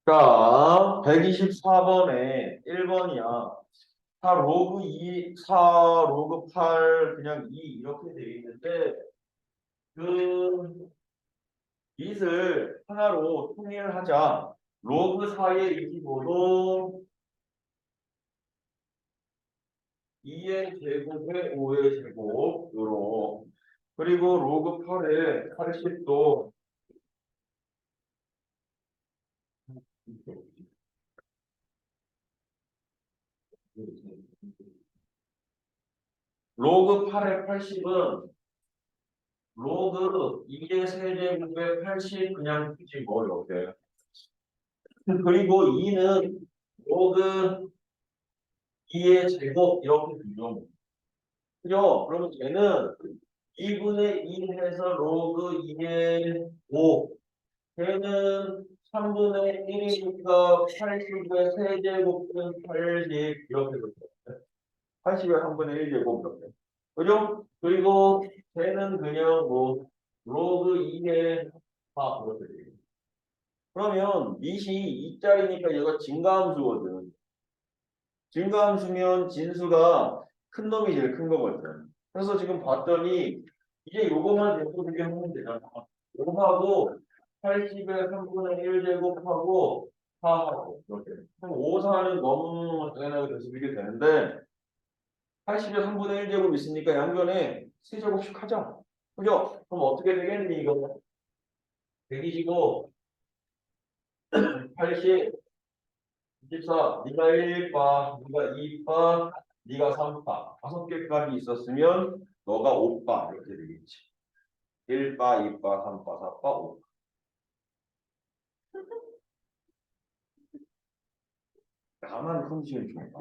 자, 124번에 1번이야. 4 로그 2, 4 로그 8, 그냥 2 이렇게 돼 있는데, 그 잇을 하나로 통일하자. 로그 4의 25도 2의 제곱에 5의 제곱, 요로. 그리고 로그 8의 80도 로그 8의 80은 로그 2의 세제곱에 80 그냥 굳이 뭐 이렇게. 그리고 2는 로그 2의 제곱 이렇게 되죠. 그죠? 그러면 얘는 2분의 2 해서 로그 2의 5. 걔는 3분의 1이니까 80의 세제곱은 80 이렇게 되죠. 80의 3분의 1 제곱 이렇게. 그죠? 그리고 걔는 그냥 뭐 로그 2의 4 이렇게 돼요. 그러면 밑이 2짜리니까 얘가 증가함수거든. 증가함수면 진수가 큰 놈이 제일 큰 거거든. 그래서 지금 봤더니 이제 요거만 예쁘게 하면 되잖아. 요거하고 80의 3분의 1 제곱하고 4하고 이렇게. 그럼 5, 4는 너무 당연하게 돼서 이렇게 되는데 80의 3분의 1 제곱 있으니까 양변에 3제곱씩 하자. 그죠? 그럼 어떻게 되겠니 이거? 125, 80, 24, 네가 1바, 네가 2바, 네가 3바. 5개까지 있었으면 너가 5바 이렇게 되겠지. 1바, 2바, 3바, 4바, 5바. 나만 컨디션이 좋은가?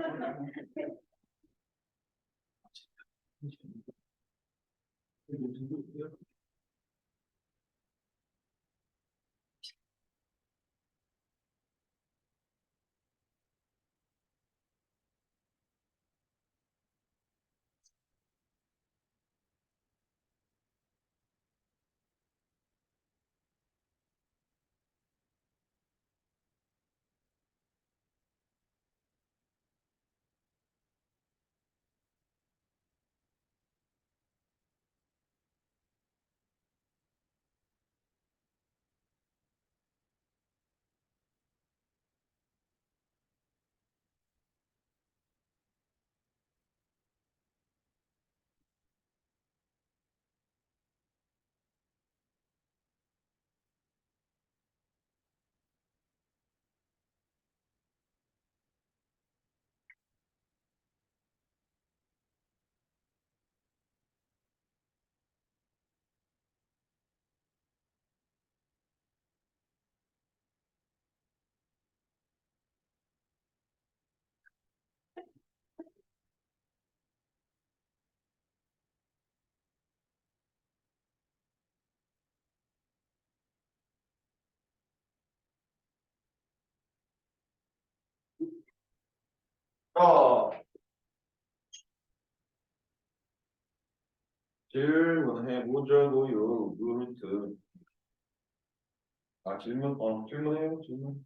자, 질문해보자고요. 루트. 질문해요, 질문.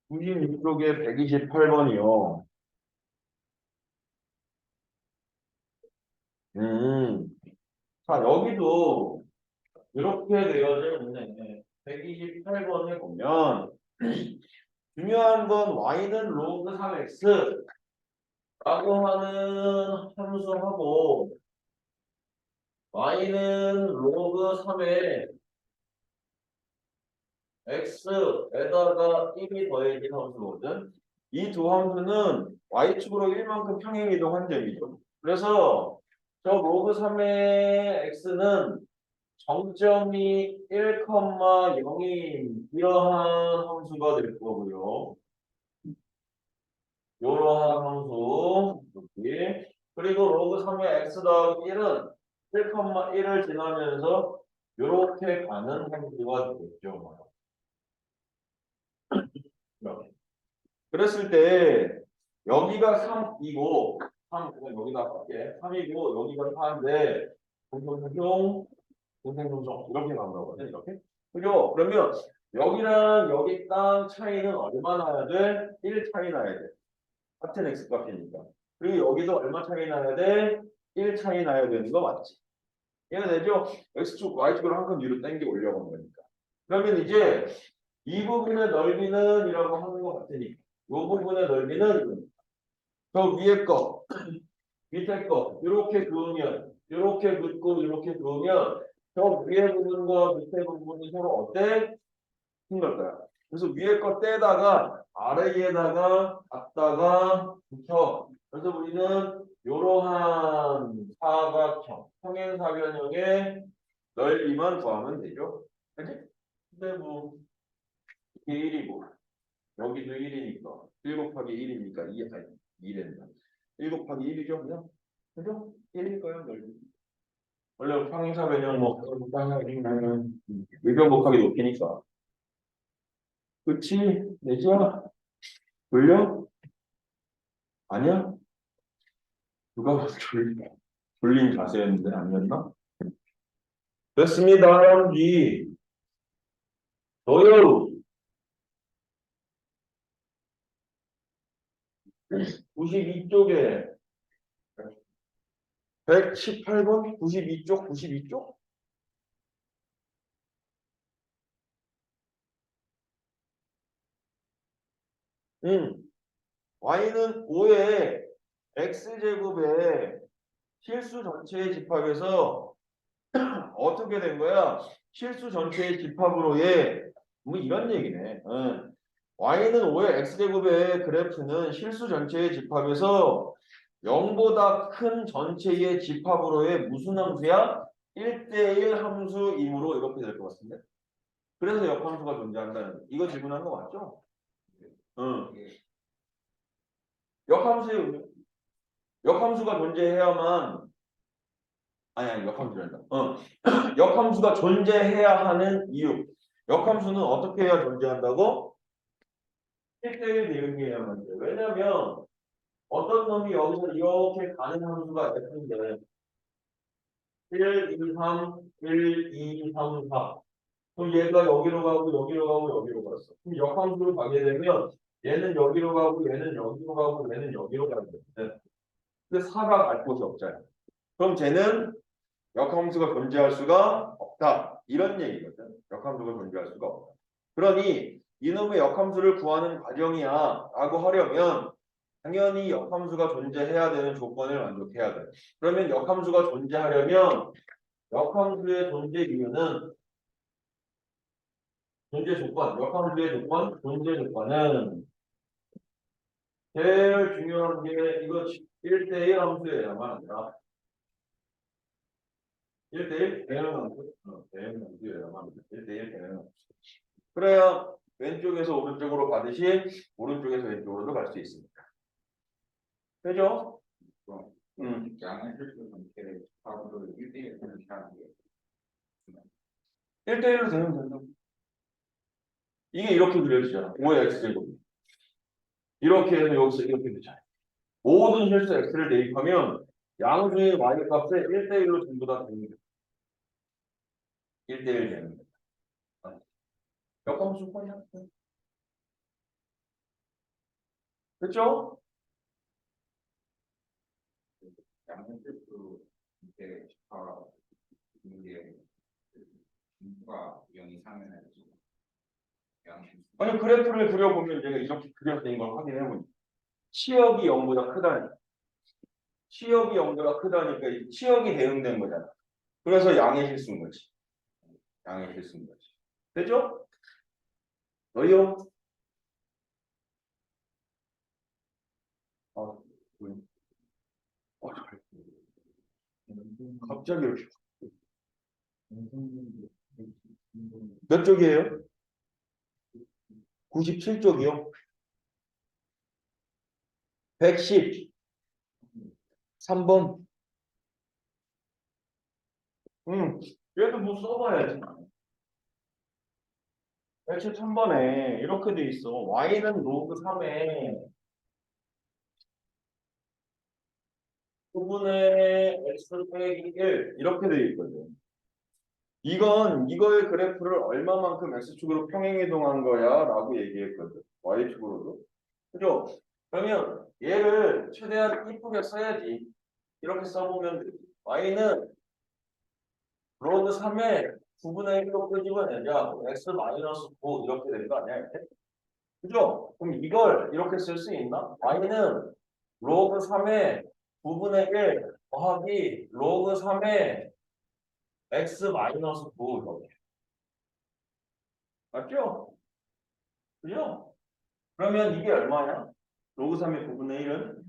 96쪽에 128번이요. 음. 자, 여기도 이렇게 되어져 있네. 128번에 보면 중요한 건 y는 로그 3x 라고 하는 함수하고 y는 로그 3에 x에다가 1이 더해진 함수거든. 이 두 함수는 y축으로 1만큼 평행 이동한 점이죠. 그래서 저 로그 3의 x는 정점이 1,0인 이러한 함수가 될 거고요. 이러한 함수 여기. 그리고 로그 3의 x 더하기 1은 1,1을 지나면서 이렇게 가는 함수가 되겠죠. 이렇게. 그랬을 때 여기가 3이고 3 그냥 여기다 할게. 3이고 여기가 4인데 공통분종 이렇게 간다고 하네. 이렇게. 그죠? 그러면 여기랑 여기 땅 차이는 얼마 나야 돼? 1 차이 나야 돼. 같은 x값이니까. 그리고 여기도 얼마 차이 나야 돼? 1 차이 나야 되는 거 맞지? 이해가 되죠? x축, y축을 한 칸 위로 당겨 올려가는 거니까. 그러면 이제 이 부분의 넓이는 이라고 하는 것 같으니까 이 부분의 넓이는 이겁니다. 저 위에 거, 밑에 거 이렇게 그으면 이렇게 긋고 이렇게 그으면 저 위에 부분과 밑에 부분이 서로 어때? 큰 걸까요? 그래서 위에 거 떼다가 아래에다가 갖다가 붙여. 그래서 우리는 이러한 사각형, 평행사변형의 넓이만 구하면 되죠. 그치? 근데 뭐 이게 1이고 여기도 1이니까 1 곱하기 1이니까 2 아니 2랜다. 1 곱하기 1이죠 그냥? 그죠? 1이니까요 넓이. 원래 평행사변형 뭐 의변 곱하기 높이니까. 그치? 내지야? 졸려? 아니야? 누가 봐도 졸린 자세였는데 아니었나? 됐습니다. 이 너요 92쪽에 118번 92쪽 92쪽 y는 5의 x제곱의 실수 전체의 집합에서 어떻게 된 거야? 실수 전체의 집합으로의 뭐 이런 얘기네. y는 5의 x제곱의 그래프는 실수 전체의 집합에서 0보다 큰 전체의 집합으로의 무슨 함수야? 1대1 함수이므로 이렇게 될 것 같은데. 그래서 역함수가 존재한다는 이거 질문한 거 맞죠? 응. 역함수의 의미. 역함수가 존재해야만 아니 역함수란다. 역함수가 존재해야 하는 이유. 역함수는 어떻게 해야 존재한다고? 1대1 대응해야만 돼. 왜냐면 어떤 놈이 여기서 이렇게 가는 함수가 f인데 1, 2, 3, 1, 2, 3, 4. 그럼 얘가 여기로 가고 여기로 가고 여기로 갔어. 그럼 역함수를 가게 되면 얘는 여기로 가고 얘는 여기로 가고 얘는 여기로 가게 돼. 근데 4가 갈 곳이 없잖아. 그럼 쟤는 역함수가 존재할 수가 없다. 이런 얘기거든. 역함수가 존재할 수가 없다. 그러니 이놈의 역함수를 구하는 과정이야 라고 하려면 당연히 역함수가 존재해야 되는 조건을 만족해야 돼. 그러면 역함수가 존재하려면 역함수의 존재 이유는 존재 조건, 역함수의 조건, 존재 조건은 제일 중요한 게 이거 1대1 함수여야만 한다. 1대1 대응 함수? 대응 함수여야만 한다. 1대1 대응 함수. 그래야 왼쪽에서 오른쪽으로 가듯이 오른쪽에서 왼쪽으로도 갈 수 있습니다. 되죠? 양의 실수 관계를 바로 1대1 하는 게 1대1로 되면 된다. 이게 이렇게 그려지잖아. 5의 x제곱. 이렇게 해서 여기서 이렇게 되잖아요. 모든 실수 x를 대입하면 양수의 y 값에 1대1로 전부 다 됩니다. 1대1 되는 거예요. 역함수권이야. 그렇죠? 양의 실수 이제 이게 분수가 0 이상은 양의 실수 아니 그래프를 그려보면 제가 이렇게 그려진 걸 확인해보니까 치역이 0보다 크다니까. 치역이 0보다 크다니까 이 치역이 대응된 거잖아. 그래서 양의 실수인 거지. 양의 실수인 거지. 되죠? 너요? 아, 왜? 잘. 갑자기 이렇게. 몇 쪽이에요? 97쪽이요? 110. 3번. 얘도 뭐 써봐야지. 113번에 이렇게 돼 있어. y는 로그 3에 9분의 x 빼기 1 이렇게 돼 있거든. 이거의 그래프를 얼마만큼 x축으로 평행이동한 거야 라고 얘기했거든. y축으로도. 그죠? 그러면 얘를 최대한 이쁘게 써야지. 이렇게 써보면 되지. y는 로그 3에 9분의 1로 끄집어내자. x 마이너스 9 이렇게 되는 거 아니야? 이렇게? 그죠? 그럼 이걸 이렇게 쓸 수 있나? y는 로그 3에 9분의 1 더하기 로그 3에 x 마이너스 9 이렇게. 맞죠? 그죠? 그러면 이게 얼마야? 로그 3의 9분의 1은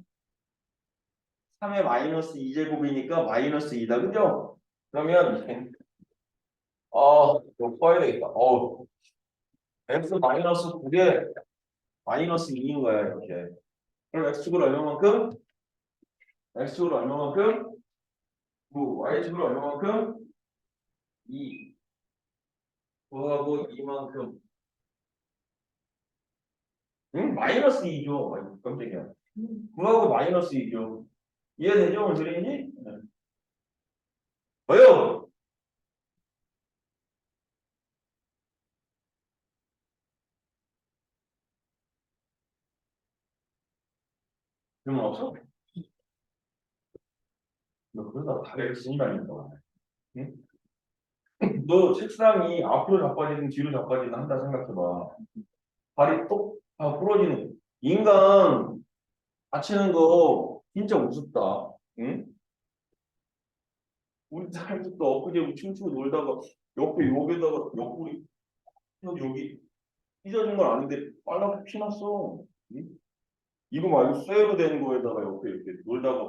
3의 마이너스 2제곱이니까 마이너스 2다. 그죠? 그러면 이거 써야 되겠다. x 마이너스 9에 마이너스 2인 거야, 이렇게. 그럼 x축으로 얼마만큼? x축으로 얼마만큼? 9. y축으로 얼마만큼? 2. 9하고 2만큼. 응? 마이너스 2죠. 아이고, 깜짝이야. 9하고 마이너스 2죠. 이해되죠? 무슨 소리인지? 네. 뭐요? 질문 없어? 너 그러다 다리를 신이라니까. 응? 너 책상이 앞으로 자빠지든 뒤로 자빠지든 한다 생각해봐. 발이 똑 부러지는 인간 다치는 거 진짜 우습다. 응? 우리 사람도 또 엊그제 춤추고 놀다가 옆에 여기다가 옆구리 여기 찢어진 건 아닌데 빨갛게 피났어. 응? 이거 말고 쇠로 된 거에다가 옆에 이렇게 놀다가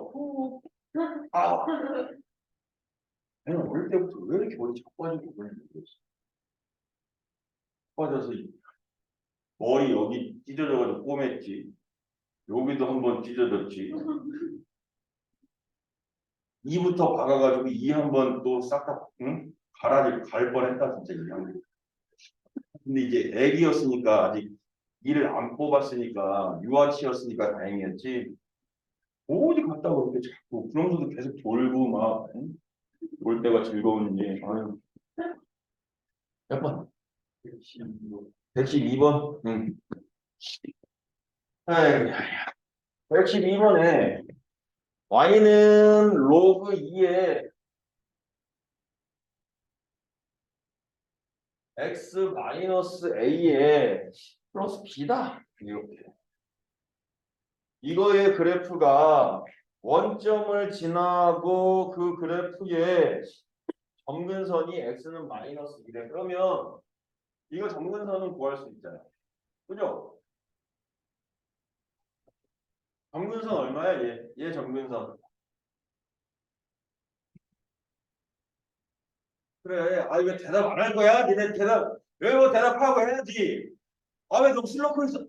아 그냥 어릴 때부터 왜 이렇게 머리 자빠지고 그러는지 모르겠어. 빠져서 머리 여기 찢어져가지고 꼬맸지. 여기도 한번 찢어졌지. 이부터 박아가지고 이 한번 또 싹 다 응? 갈아지고 갈 뻔했다 진짜 이 양. 근데 이제 애기였으니까 아직 이를 안 뽑았으니까 유아치였으니까 다행이었지. 어디 갔다가 그렇게 자꾸 그러면서도 계속 돌고 막 응? 볼 때가 즐거운지. 아유. 몇 번? 112번? 응. 아이, 112번에 y는 로그 2에 x 마이너스 a에 플러스 b다. 이렇게. 이거의 그래프가 원점을 지나고 그 그래프의 점근선이 x는 마이너스 2래. 그러면 이거 점근선은 구할 수 있잖아요. 그죠? 점근선 얼마야? 얘 점근선. 그래. 아, 왜 대답 안 할 거야? 니네 대답, 왜 뭐 대답하고 해야지. 아, 왜 너무 슬렁거 있어?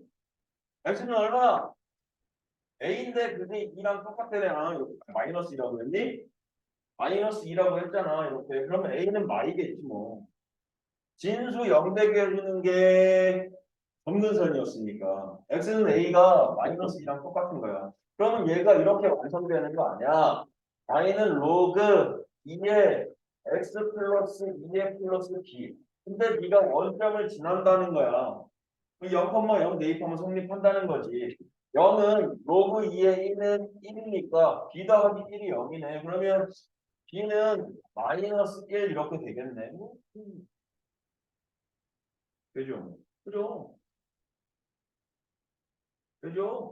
x는 얼마? a인데 그게 2랑 똑같대잖아. 마이너스 2라고 했니? 마이너스 2라고 했잖아. 이렇게. 그러면 a는 마이겠지 뭐. 진수 0 되게 해주는 게 점근선이었으니까 x는 a가 마이너스 2랑 똑같은 거야. 그러면 얘가 이렇게 완성되는 거 아니야? y는 로그 2의 x 플러스 2의 플러스 b. 근데 네가 원점을 지난다는 거야. 0,0 대입하면 성립한다는 거지. 0은 로그 2의 1은 1이니까 b 더하기 1이 0이네. 그러면 b는 마이너스 1 이렇게 되겠네. 그죠? 그죠? 그죠?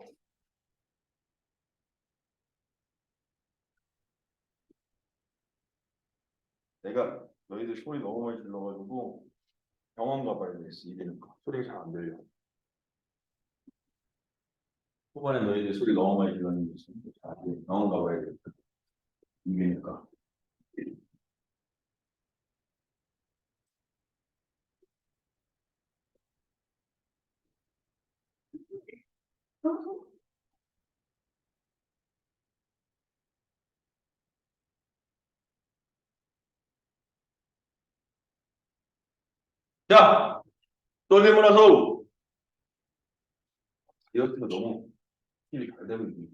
내가 너희들 소리 너무 많이 질러가지고 병원 가봐야 되겠어. 이러니까 소리가 잘 안 들려. 초반에 너희들 소리 너무 많이 질렀는데 병원 가봐야 되겠다. 이게니까. 자, 또 질문하소. 다이어트가 너무 힐이 잘 되고 있니?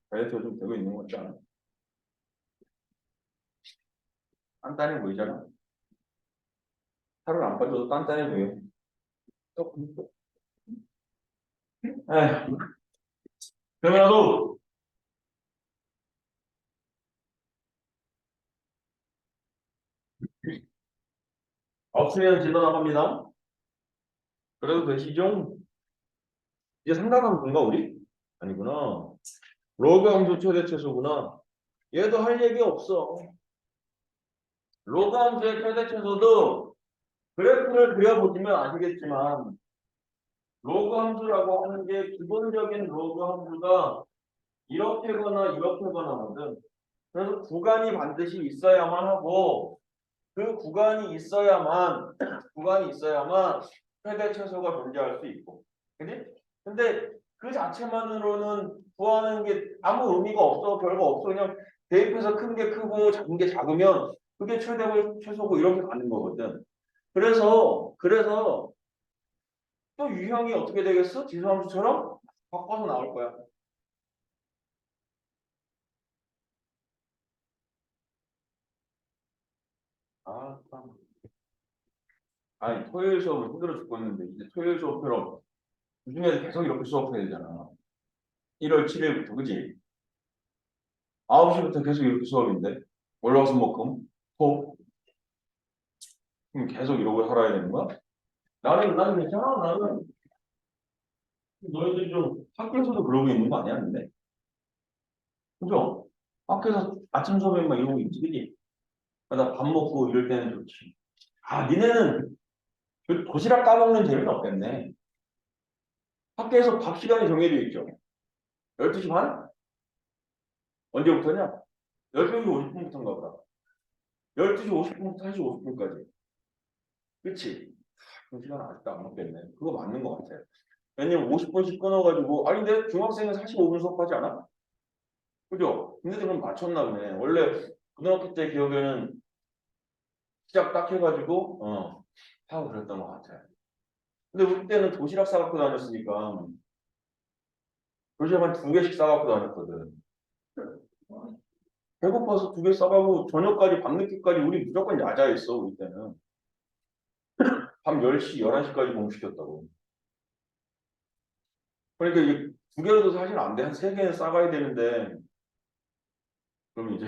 다이어트가 좀 되고 있는 것 같지 않아? 단단해 보이잖아. 살을 안 빠져도 단단해 보여. 에휴, 그러면도 없으면 지도 나갑니다. 그래도 되시죠? 이제 삼각형 건가 우리? 아니구나. 로그 함수 최대 최소구나. 얘도 할 얘기 없어. 로그 함수의 최대 최소도 그래프를 그려보시면 아시겠지만 로그 함수라고 하는 게 기본적인 로그 함수가 이렇게거나 이렇게거나거든. 그래서 구간이 반드시 있어야만 하고 그 구간이 있어야만 구간이 있어야만 최대 최소가 존재할 수 있고. 그지? 근데 그 자체만으로는 구하는 게 아무 의미가 없어. 별거 없어. 그냥 대입해서 큰 게 크고 작은 게 작으면 그게 최대고 최소고 이렇게 가는 거거든. 그래서 또 유형이 어떻게 되겠어? 지수함수처럼 바꿔서 나올 거야. 아, 참. 아니 토요일 수업을 힘들어 죽겠는데 이제 토요일 수업처럼 주중에 계속 이렇게 수업해야 되잖아. 1월 7일부터 그지? 9시부터 계속 이렇게 수업인데 월화수목금 톡 그럼 계속 이러고 살아야 되는 거야? 나는 괜찮아. 나는 너희들이 좀 학교에서도 그러고 있는 거 아니야? 근데 그죠? 학교에서 아침 수업에 막 이러고 있지 그지? 나 밥 먹고 이럴 때는 좋지. 아 니네는 그 도시락 까먹는 재미는 없겠네. 학교에서 밥 시간이 정해져 있죠. 12시 반? 언제부터냐? 12시 50분부터인가 보다. 12시 50분부터 1시 50분까지. 그치? 그 시간 아직도 안 먹겠네. 그거 맞는 것 같아요. 왜냐면 50분씩 끊어가지고, 아니, 근데 중학생은 45분 수업하지 않아? 그죠? 근데 그럼 맞췄나 보네. 원래 고등학교 때 기억에는 시작 딱 해가지고, 하고 그랬던 것 같아요. 근데 우리 때는 도시락 싸갖고 다녔으니까, 도시락 한 두 개씩 싸갖고 다녔거든. 배고파서 두 개 싸가고, 저녁까지, 밤늦게까지 우리 무조건 야자했어, 우리 때는. 밤 10시, 11시까지 공시켰다고. 그러니까 이게 두 개로도 사실 안 돼. 한 세 개는 싸가야 되는데, 그럼 이제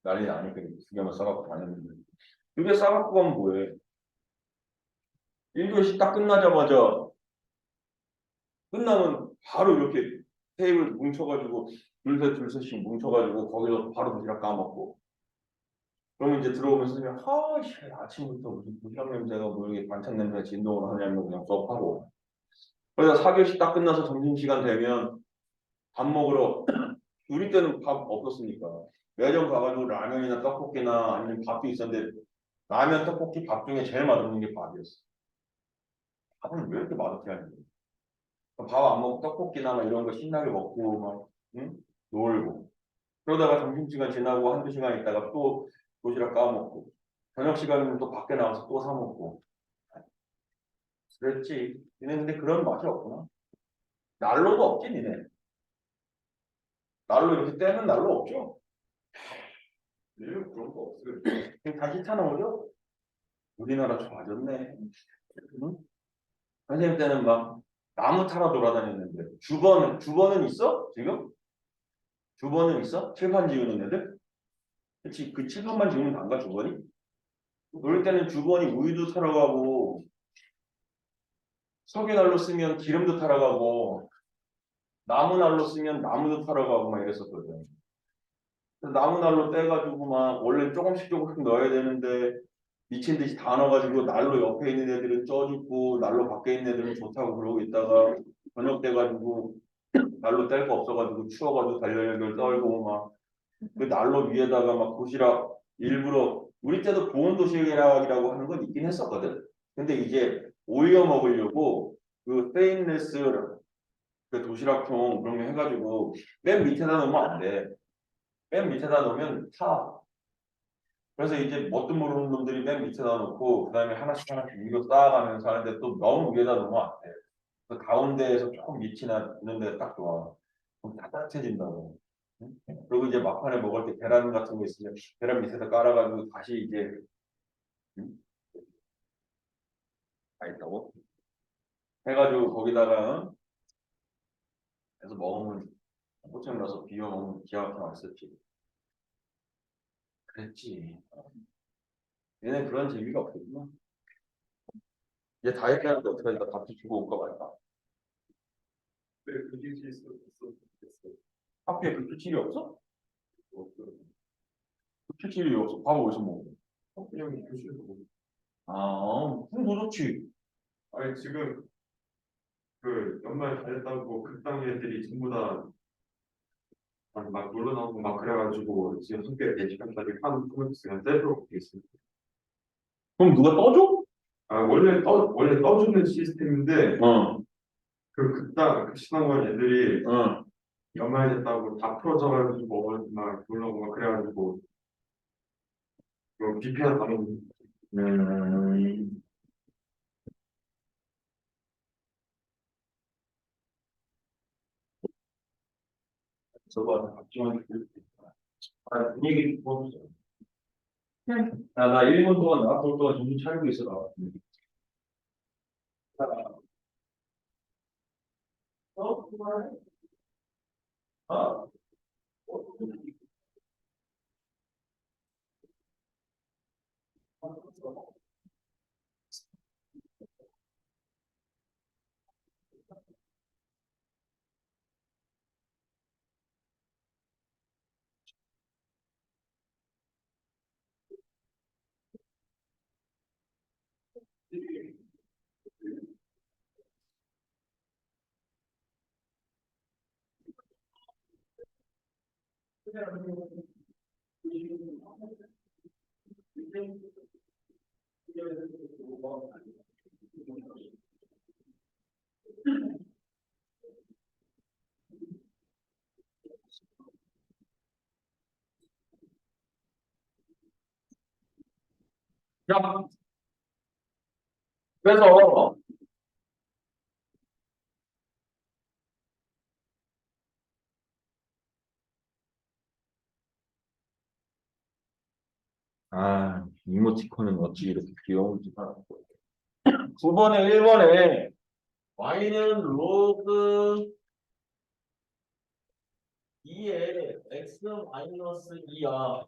난리 나니까 두 개만 싸갖고 다녔는데. 두 개 싸갖고 가면 뭐해? 1교시 딱 끝나자마자, 끝나면 바로 이렇게 테이블 뭉쳐가지고, 둘셋씩 뭉쳐가지고, 거기서 바로 도시락 까먹고. 그러면 이제 들어오면서 그냥, 씨, 아침부터 무슨 도시락 냄새가 뭐 이렇게 반찬 냄새가 진동을 하냐면 그냥 수업하고. 그러다 4교시 딱 끝나서 점심시간 되면 밥 먹으러 우리 때는 밥 없었으니까 매점 가가지고 라면이나 떡볶이나 아니면 밥도 있었는데 라면, 떡볶이, 밥 중에 제일 맛없는 게 밥이었어. 밥은 왜 이렇게 맛없게 하는 거야? 밥 안 먹고 떡볶이나 막 이런 거 신나게 먹고 막 응? 놀고 그러다가 점심시간 지나고 한두 시간 있다가 또 도시락 까먹고 저녁 시간이면 또 밖에 나가서 또 사 먹고 그랬지. 니네 근데 그런 맛이 없구나. 난로도 없지 니네. 난로 이렇게 떼는 난로 없죠? 늘 그런 거 없어요. 다시 타나오죠? 우리나라 좋아졌네. 응? 선생님 때는 막 나무 타러 돌아다녔는데 주번은 있어? 지금? 주번은 있어? 칠판 지우는 애들? 그치 그 칠판만 지우면 안가 주번이? 놀 때는 주번이 우유도 타러 가고 석유난로 쓰면 기름도 타러 가고 나무난로 쓰면 나무도 타러 가고 막 이랬었거든. 그래서 나무난로 떼가지고 막 원래 조금씩 넣어야 되는데 미친 듯이 다 넣어가지고 난로 옆에 있는 애들은 쪄죽고 난로 밖에 있는 애들은 좋다고 그러고 있다가 저녁 돼가지고 난로 뗄 거 없어가지고 추워가지고 달걀을 떨고 막 그 난로 위에다가 막 도시락 일부러 우리 때도 보온 도시락이라고 하는 건 있긴 했었거든. 근데 이제 올려 먹으려고 그 스테인리스 그 도시락통 그런 거 해가지고 맨 밑에다 놓으면 안 돼. 맨 밑에다 놓으면 타. 그래서 이제 뭣도 모르는 놈들이 맨 밑에다 놓고 그다음에 하나씩 위로 쌓아가면서 하는데 또 너무 위에다 놓으면 안 돼. 그 가운데에서 조금 밑이나 있는 데가 딱 좋아. 그럼 따뜻해진다고. 그리고 이제 막판에 먹을 때 계란 같은 거 있으면 계란 밑에다 깔아가지고 다시 이제 다 있다고 해가지고 거기다가 해서 먹으면 고창 넣어서 비벼 먹으면 기가 막히게 맛있었지. 그랬지. 얘는 그런 재미가 없겠구나. 얘 다이어트 하는데 어떡하지? 나 밥도 주고 올까 말까. 왜 그게 있어? 학교에 급수질이 없어? 급수질이 없어. 밥 어디서 먹어? 그냥 교실에서 뭐. 그럼 더 좋지. 아니 지금 그 연말 잘했다고 극당 애들이 전부 다 막 놀러 나오고 막 그래가지고 지금 학교에 4시간짜리 한 코멘트스가 셀프로 붙어 있어요. 그럼 누가 떠줘? 아 원래 떠주는 시스템인데 어, 그 극당 그 신앙원 애들이 어. 연말 됐다고 다 풀어져가지고 막 놀러 오고 막 그래가지고 비피하다는 음, 저거 박지원 분위기 좋았어. 나 1분 동안 나갔을 동안 정신 차리고 있어 나. 그만해. 아, 야, 그래서 이모티콘은 어찌 이렇게 귀여운지 봐. 9번에 1번에 y는 로그 2에 x 마이너스 2야.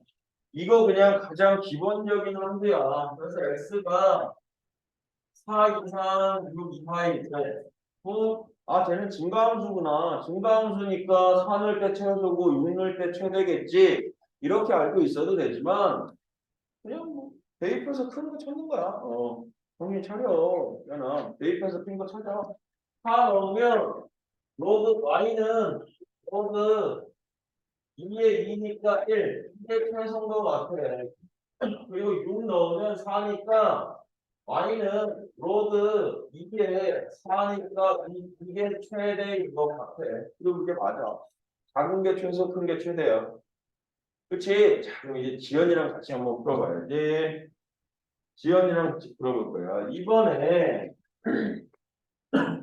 이거 그냥 가장 기본적인 함수야. 그래서 x가 4 이상 6 이하일 때. 쟤는 증가함수구나. 증가함수니까 4 넣을 때 최소고 6 넣을 때 최대겠지. 이렇게 알고 있어도 되지만 그냥 뭐 대입해서 큰 거 찾는 거야. 정신 차려. 야나 대입해서 큰 거 찾아. 4 넣으면 로그 y는 로그 2에 2니까 1. 이게 최소인 것 같아. 그리고 6 넣으면 4니까 y는 로그 2에 4니까 이게 최대인 것 같아. 그리고 이게 맞아. 작은 게 최소, 큰 게 최대야. 그치? 자, 그럼 이제 지연이랑 같이 한번 풀어봐야지. 지연이랑 같이 풀어볼 거야. 이번에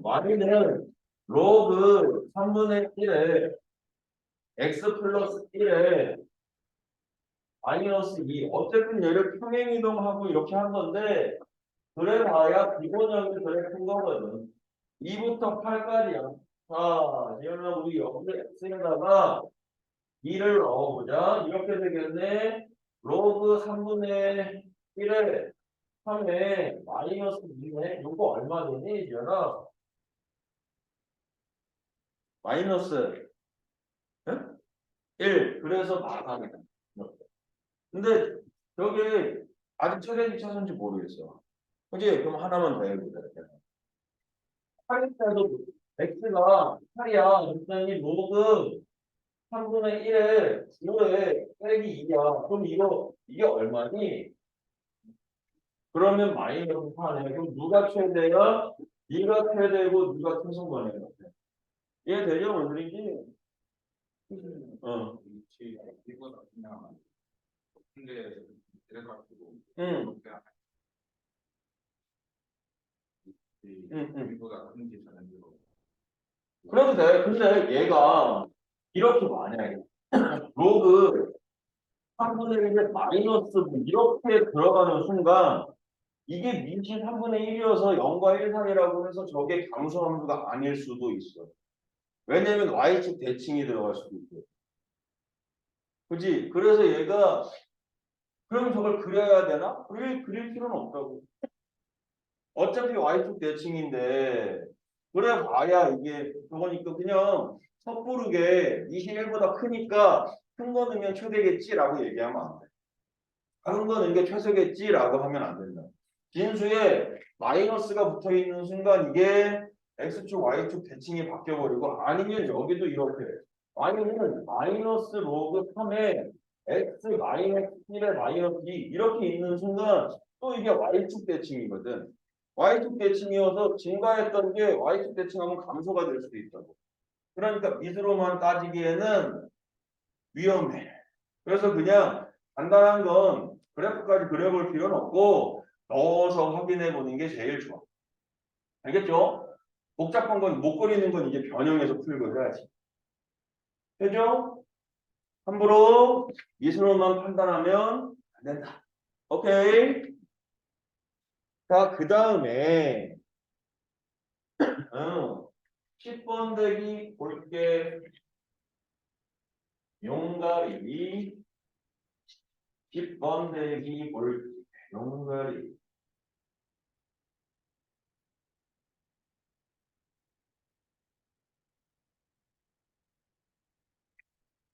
y는 로그 3분의 1에 x 플러스 1에 마이너스 2. 어쨌든 얘를 평행이동하고 이렇게 한 건데 그래봐야 기본형이 그래 큰 거거든. 2부터 8까지야. 자, 지연아 우리 여기 x에다가 2를 넣어보자. 이렇게 되겠네. 로그 3분의 1에 3에 마이너스 2네. 요거 얼마 되니, 지연아? 마이너스 1. 그래서 마감이다. 근데 저게 아직 최대인지 최소인지 모르겠어. 그지? 그럼 하나만 더 해보자. 8일 때도 x가 8이야. 그랬더니 로그 3분의 1에 9에 빼기 2야. 그럼 이게 얼마니? 그러면 마이너스 4네. 그럼 누가 최대야? 네가 최대고 누가 최소만인 것 같아. 이해되죠? 뭔 소리인지? 어. 이거보다 그냥 근데 이래가지고 응. 이보다 큰게 저는 이거 그래도 돼. 근데 얘가 이렇게 만약에 로그 3분의 1에 마이너스 뭐 이렇게 들어가는 순간 이게 밑이 3분의 1이어서 0과 1 사이라고 해서 저게 감소함수가 아닐 수도 있어. 왜냐면 y축 대칭이 들어갈 수도 있고. 그지? 그래서 얘가 그럼 저걸 그려야 되나? 그릴 필요는 없다고. 어차피 y축 대칭인데 그래 봐야 이게 저거니까 그냥 섣부르게 21보다 크니까 큰 거 넣으면 최대겠지라고 얘기하면 안 돼. 작은 거 넣은 게 최소겠지라고 하면 안 된다. 진수에 마이너스가 붙어 있는 순간 이게 x축, y축 대칭이 바뀌어버리고 아니면 여기도 이렇게 아니면 마이너스 로그 3에 x 마이너스 1에 마이너스 2 이렇게 있는 순간 또 이게 y축 대칭이거든. y축 대칭이어서 증가했던 게 y축 대칭하면 감소가 될 수도 있다고. 그러니까 밑으로만 따지기에는 위험해. 그래서 그냥 간단한 건 그래프까지 그려볼 필요는 없고 넣어서 확인해 보는 게 제일 좋아. 알겠죠? 복잡한 건 못 그리는 건 이제 변형해서 풀고 해야지. 되죠? 함부로 미술로만 판단하면 안 된다. 오케이. 자, 그 다음에 10번 대기 볼게. 용가리 10번 대기 볼게. 용가리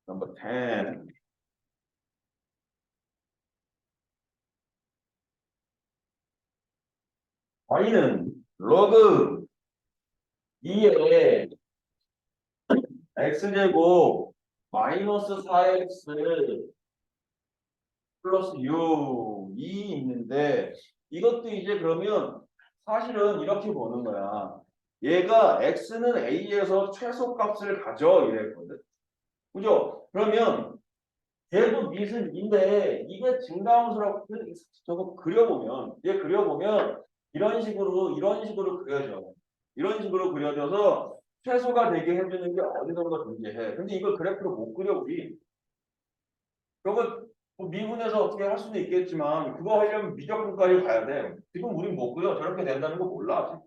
넘버 10. y는 로그 2에 x제곱 마이너스 4x 플러스 6이 있는데 이것도 이제 그러면 사실은 이렇게 보는 거야. 얘가 x는 a에서 최소값을 가져 이랬거든. 그죠? 그러면 얘도 밑은 2인데 이게 증가함수라고 저거 그려보면 얘 그려보면 이런 식으로 그려져. 이런 식으로 그려져서 최소가 되게 해주는 게 어느 정도 존재해. 근데 이걸 그래프로 못 그려 우리. 저거 뭐 미분해서 어떻게 할 수는 있겠지만 그거 하려면 미적분까지 가야 돼. 지금 우린 못 그려. 저렇게 된다는 거 몰라 아직.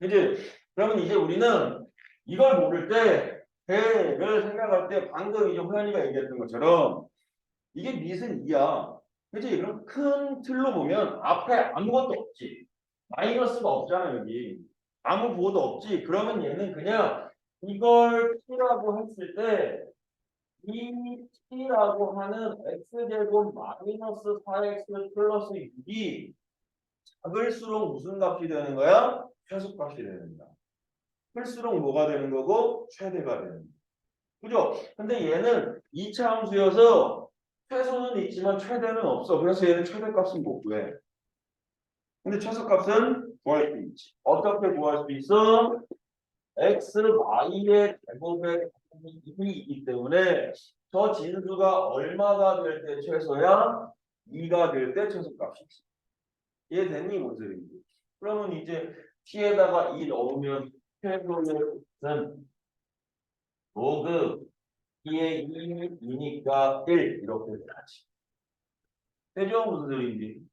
그지? 그러면 이제 우리는 이걸 모를 때 배를 생각할 때 방금 이제 호연이가 얘기했던 것처럼 이게 밑은 2야. 그지? 그럼 큰 틀로 보면 앞에 아무것도 없지. 마이너스가 없잖아 여기. 아무 부호도 없지. 그러면 얘는 그냥 이걸 t라고 했을 때 이 t라고 하는 x제곱 마이너스 4x 플러스 6이 작을수록 무슨 값이 되는 거야? 최소값이 되는 거야. 클수록 뭐가 되는 거고 최대가 되는 거야. 그죠? 근데 얘는 2차 함수여서 최소는 있지만 최대는 없어. 그래서 얘는 최대값은 못 구해. 근데 최소값은 구할 수 있지. 어떻게 구할 수 있어? x, y의 제곱의 2이기 때문에 저 진수가 얼마가 될 때 최소야? 2가 될 때 최소값이지. 이해됐니? 무슨 소리인지. 그러면 이제 t에다가 2 넣으면 최소의 값은 로그 2의 2니까 1 이렇게 돼야지. 되죠? 무슨 소리인지.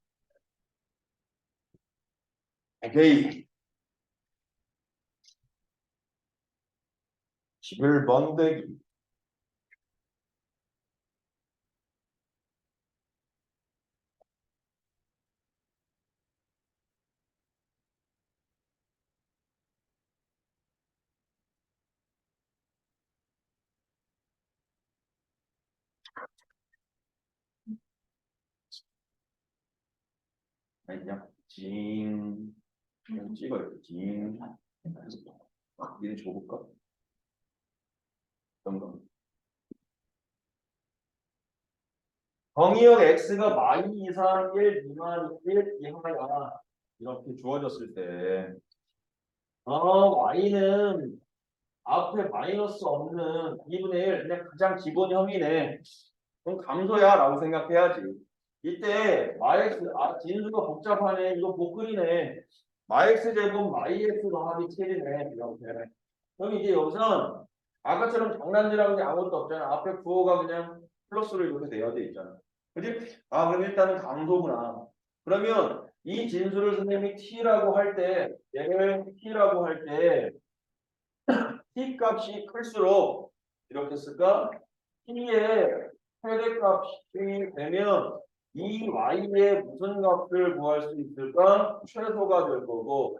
오케이. 11번 대기. 그냥 그냥 찍어요. 얘 줘볼까? 잠깐. 정의역 x가 마이 이상 1 미만 1 이하야 이렇게 주어졌을 때 y는 앞에 마이너스 없는 2분의 1 그냥 가장 기본 형이네. 그럼 감소야 라고 생각해야지. 이때 마이엑스 진수가 복잡하네. 이거 못 그리네. 마이엑스 제곱 마이엑스 더하기 7이네. 이렇게. 그럼 이제 여기선 아까처럼 장난질하는 게 아무것도 없잖아. 앞에 부호가 그냥 플러스로 이렇게 되어 돼 있잖아. 그지? 아, 그럼 일단은 감소구나. 그러면 이 진수를 선생님이 t라고 할 때, 얘를 t라고 할 때, t 값이 클수록 이렇게 쓸까? t의 최대값이 되면 이 y의 무슨 값을 구할 수 있을까? 최소가 될 거고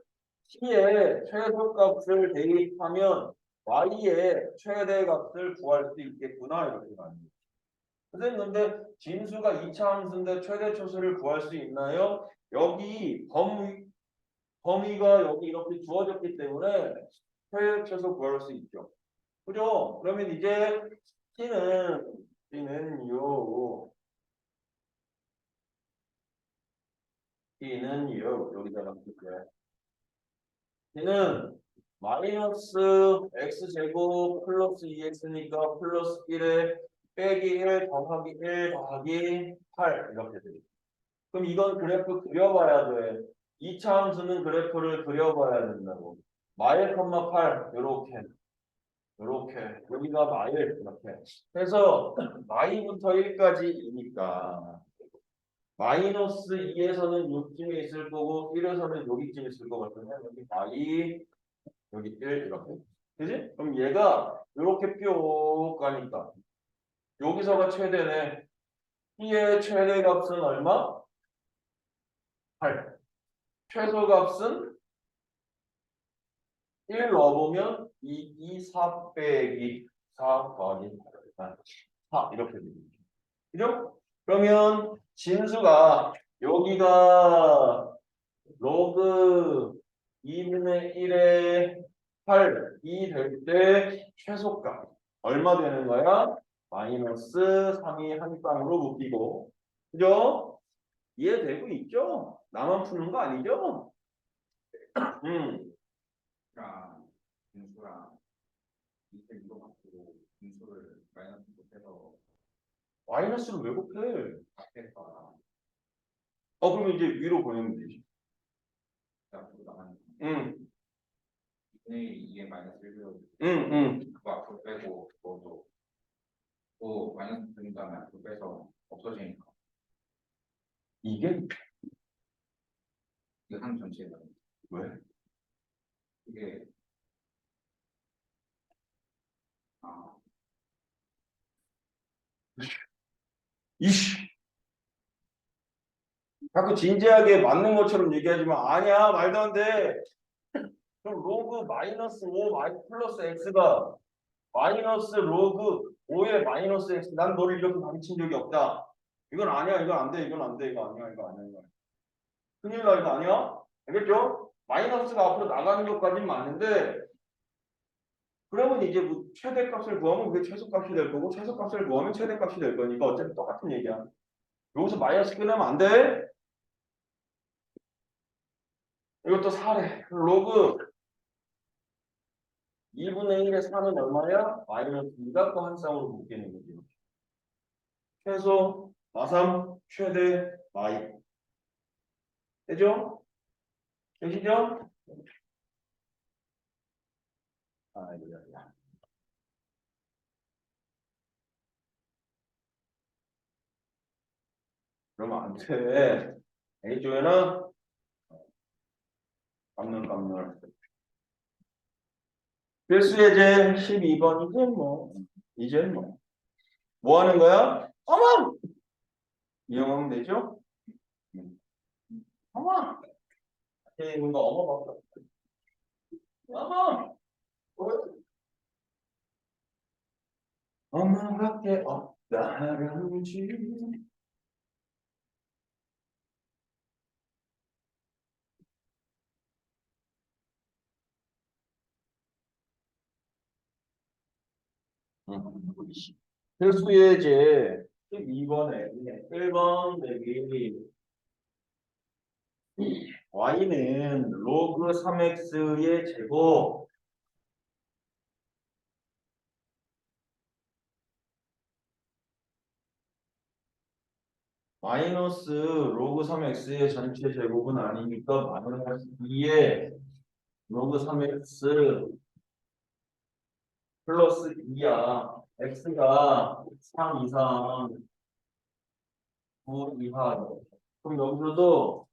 t의 최소값을 대입하면 y의 최대값을 구할 수 있겠구나 이렇게 말합니다 선생님 근데 진수가 2차 함수인데 최대 초수를 구할 수 있나요? 여기 범위가 여기 이렇게 주어졌기 때문에 최대 최소 구할 수 있죠. 그죠? 그러면 이제 t는요 여기다가 볼게요. t는 마이너스 x제곱 플러스 2x니까 플러스 1에 빼기 1 더하기 1 더하기 8 이렇게 돼요. 그럼 이건 그래프 그려봐야 돼. 2차 함수는 그래프를 그려봐야 된다고. 마일, 8 요렇게 여기가 마일 이렇게 해서 마이부터 1까지 이니까 마이너스 2에서는 여기쯤에 있을 거고 1에서는 여기쯤에 있을 거 같으면 여기 마이 여기 1 이렇게 그지? 그럼 얘가 이렇게 뿅 가니까 여기서가 최대네. t의 최대값은 얼마? 8. 최소값은 1 넣어보면 2, 4 빼기 4 더하기 4 이렇게 됩니다. 그죠? 그러면 진수가 여기가 로그 2분의 1의 8이 될 때 최소값 얼마 되는 거야? 마이너스 3이 한 쌍으로 묶이고 그죠? 이해되고 있죠? 나만 푸는 거 아니죠? 랑 분수랑 밑에 이거 갖고 분수를 마이너스 못해서 마이너스를 왜 곱해? 앞에서 그러면 이제 위로 보내면 되지. 앞으로 나가는 응, 2분의 2에 마이너스 1을 응. 그거 앞으로 빼고 그것도 또 마이너스 들린 다음에 앞으로 빼서 없어지니까 이게 이게 한 전체가 왜? 이게 아 이씨. 자꾸 진지하게 맞는 것처럼 얘기하지만 아니야 말도 안 돼. 그럼 로그 마이너스 5 플러스 x가 마이너스 로그 5의 마이너스 x 난 너를 이렇게 가르친 적이 없다. 이건 아니야 이건 안 돼 이건 안 돼 이거 아니야 이거 아니야 이거 아니야. 큰일 나 이거 아니야? 알겠죠? 마이너스가 앞으로 나가는 것까지는 맞는데 그러면 이제 뭐 최대값을 구하면 그게 최소값이 될 거고 최소값을 구하면 최대값이 될 거니까 어차피 똑같은 얘기야. 여기서 마이너스 끊으면 안 돼. 이것도 4래. 로그 2분의 1의 4는 얼마야? 마이너스 2가 또 한 쌍으로 묶이는 거지. 최소, 마삼, 최대, 마이. 되죠? 되시죠? 이거야. 그러면 안 돼. A조에는 깜놀. 필수예제 12번 이제 뭐 하는 거야? 어머! 이용하면 되죠? 어머! 앞에 있는 거 어머 봐. 어머! 엄마밖에 없다는지 필수예제 12번에 1번 내기 y는 로그 3x의 제곱 마이너스 로그 3x의 전체 제곱은 아니니까 마이너스 2의 로그 3x 플러스 2야. x가 3 이상 9 이하. 그럼 여기서도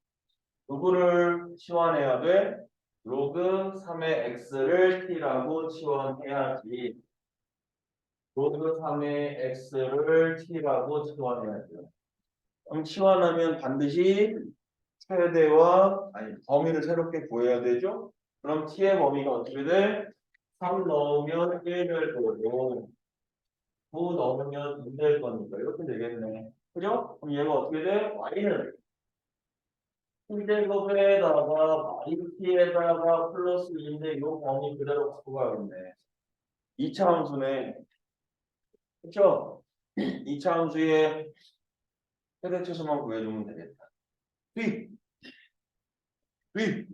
누구를 치환해야 돼? 로그 3의 x를 t라고 치환해야지. 로그 3의 x를 t라고 치환해야 돼요. 그럼 치환하면 반드시 최대와 아니 범위를 새롭게 구해야 되죠? 그럼 t의 범위가 어떻게 돼? 3 넣으면 1 될 거고 9 넣으면 2 될 거니까 이렇게 되겠네. 그죠? 그럼 얘가 어떻게 돼? y는 t제곱에다가 t에다가 플러스 2인데 이 범위 그대로 갖고 가야겠네. 2차 함수네. 그쵸? 2차 함수의 최대치수만 구해주면 되겠다. 휘! 휘!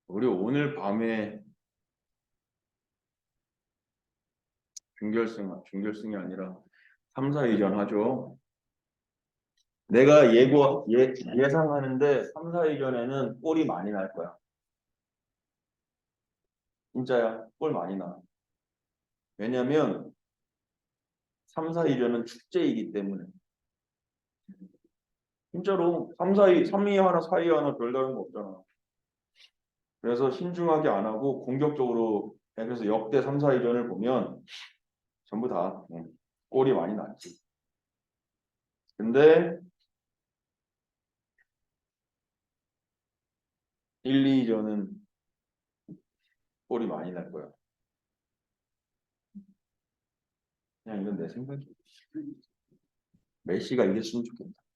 우리 오늘 밤에 준결승이 아니라 3, 4위전 하죠. 내가 예상하는데 3, 4위전에는 골이 많이 날 거야. 진짜야. 골 많이 나. 왜냐면 3, 4위전은 축제이기 때문에. 진짜로 3, 4위, 3위 하나, 4위 하나 별다른 거 없잖아. 그래서 신중하게 안 하고 공격적으로 그래서 역대 3, 4위전을 보면 전부 다 골이 많이 났지. 근데 1, 2위전은 골이 많이 날 거야. 그냥 이건 내 생각이야. 메시가 이겼으면 좋겠다.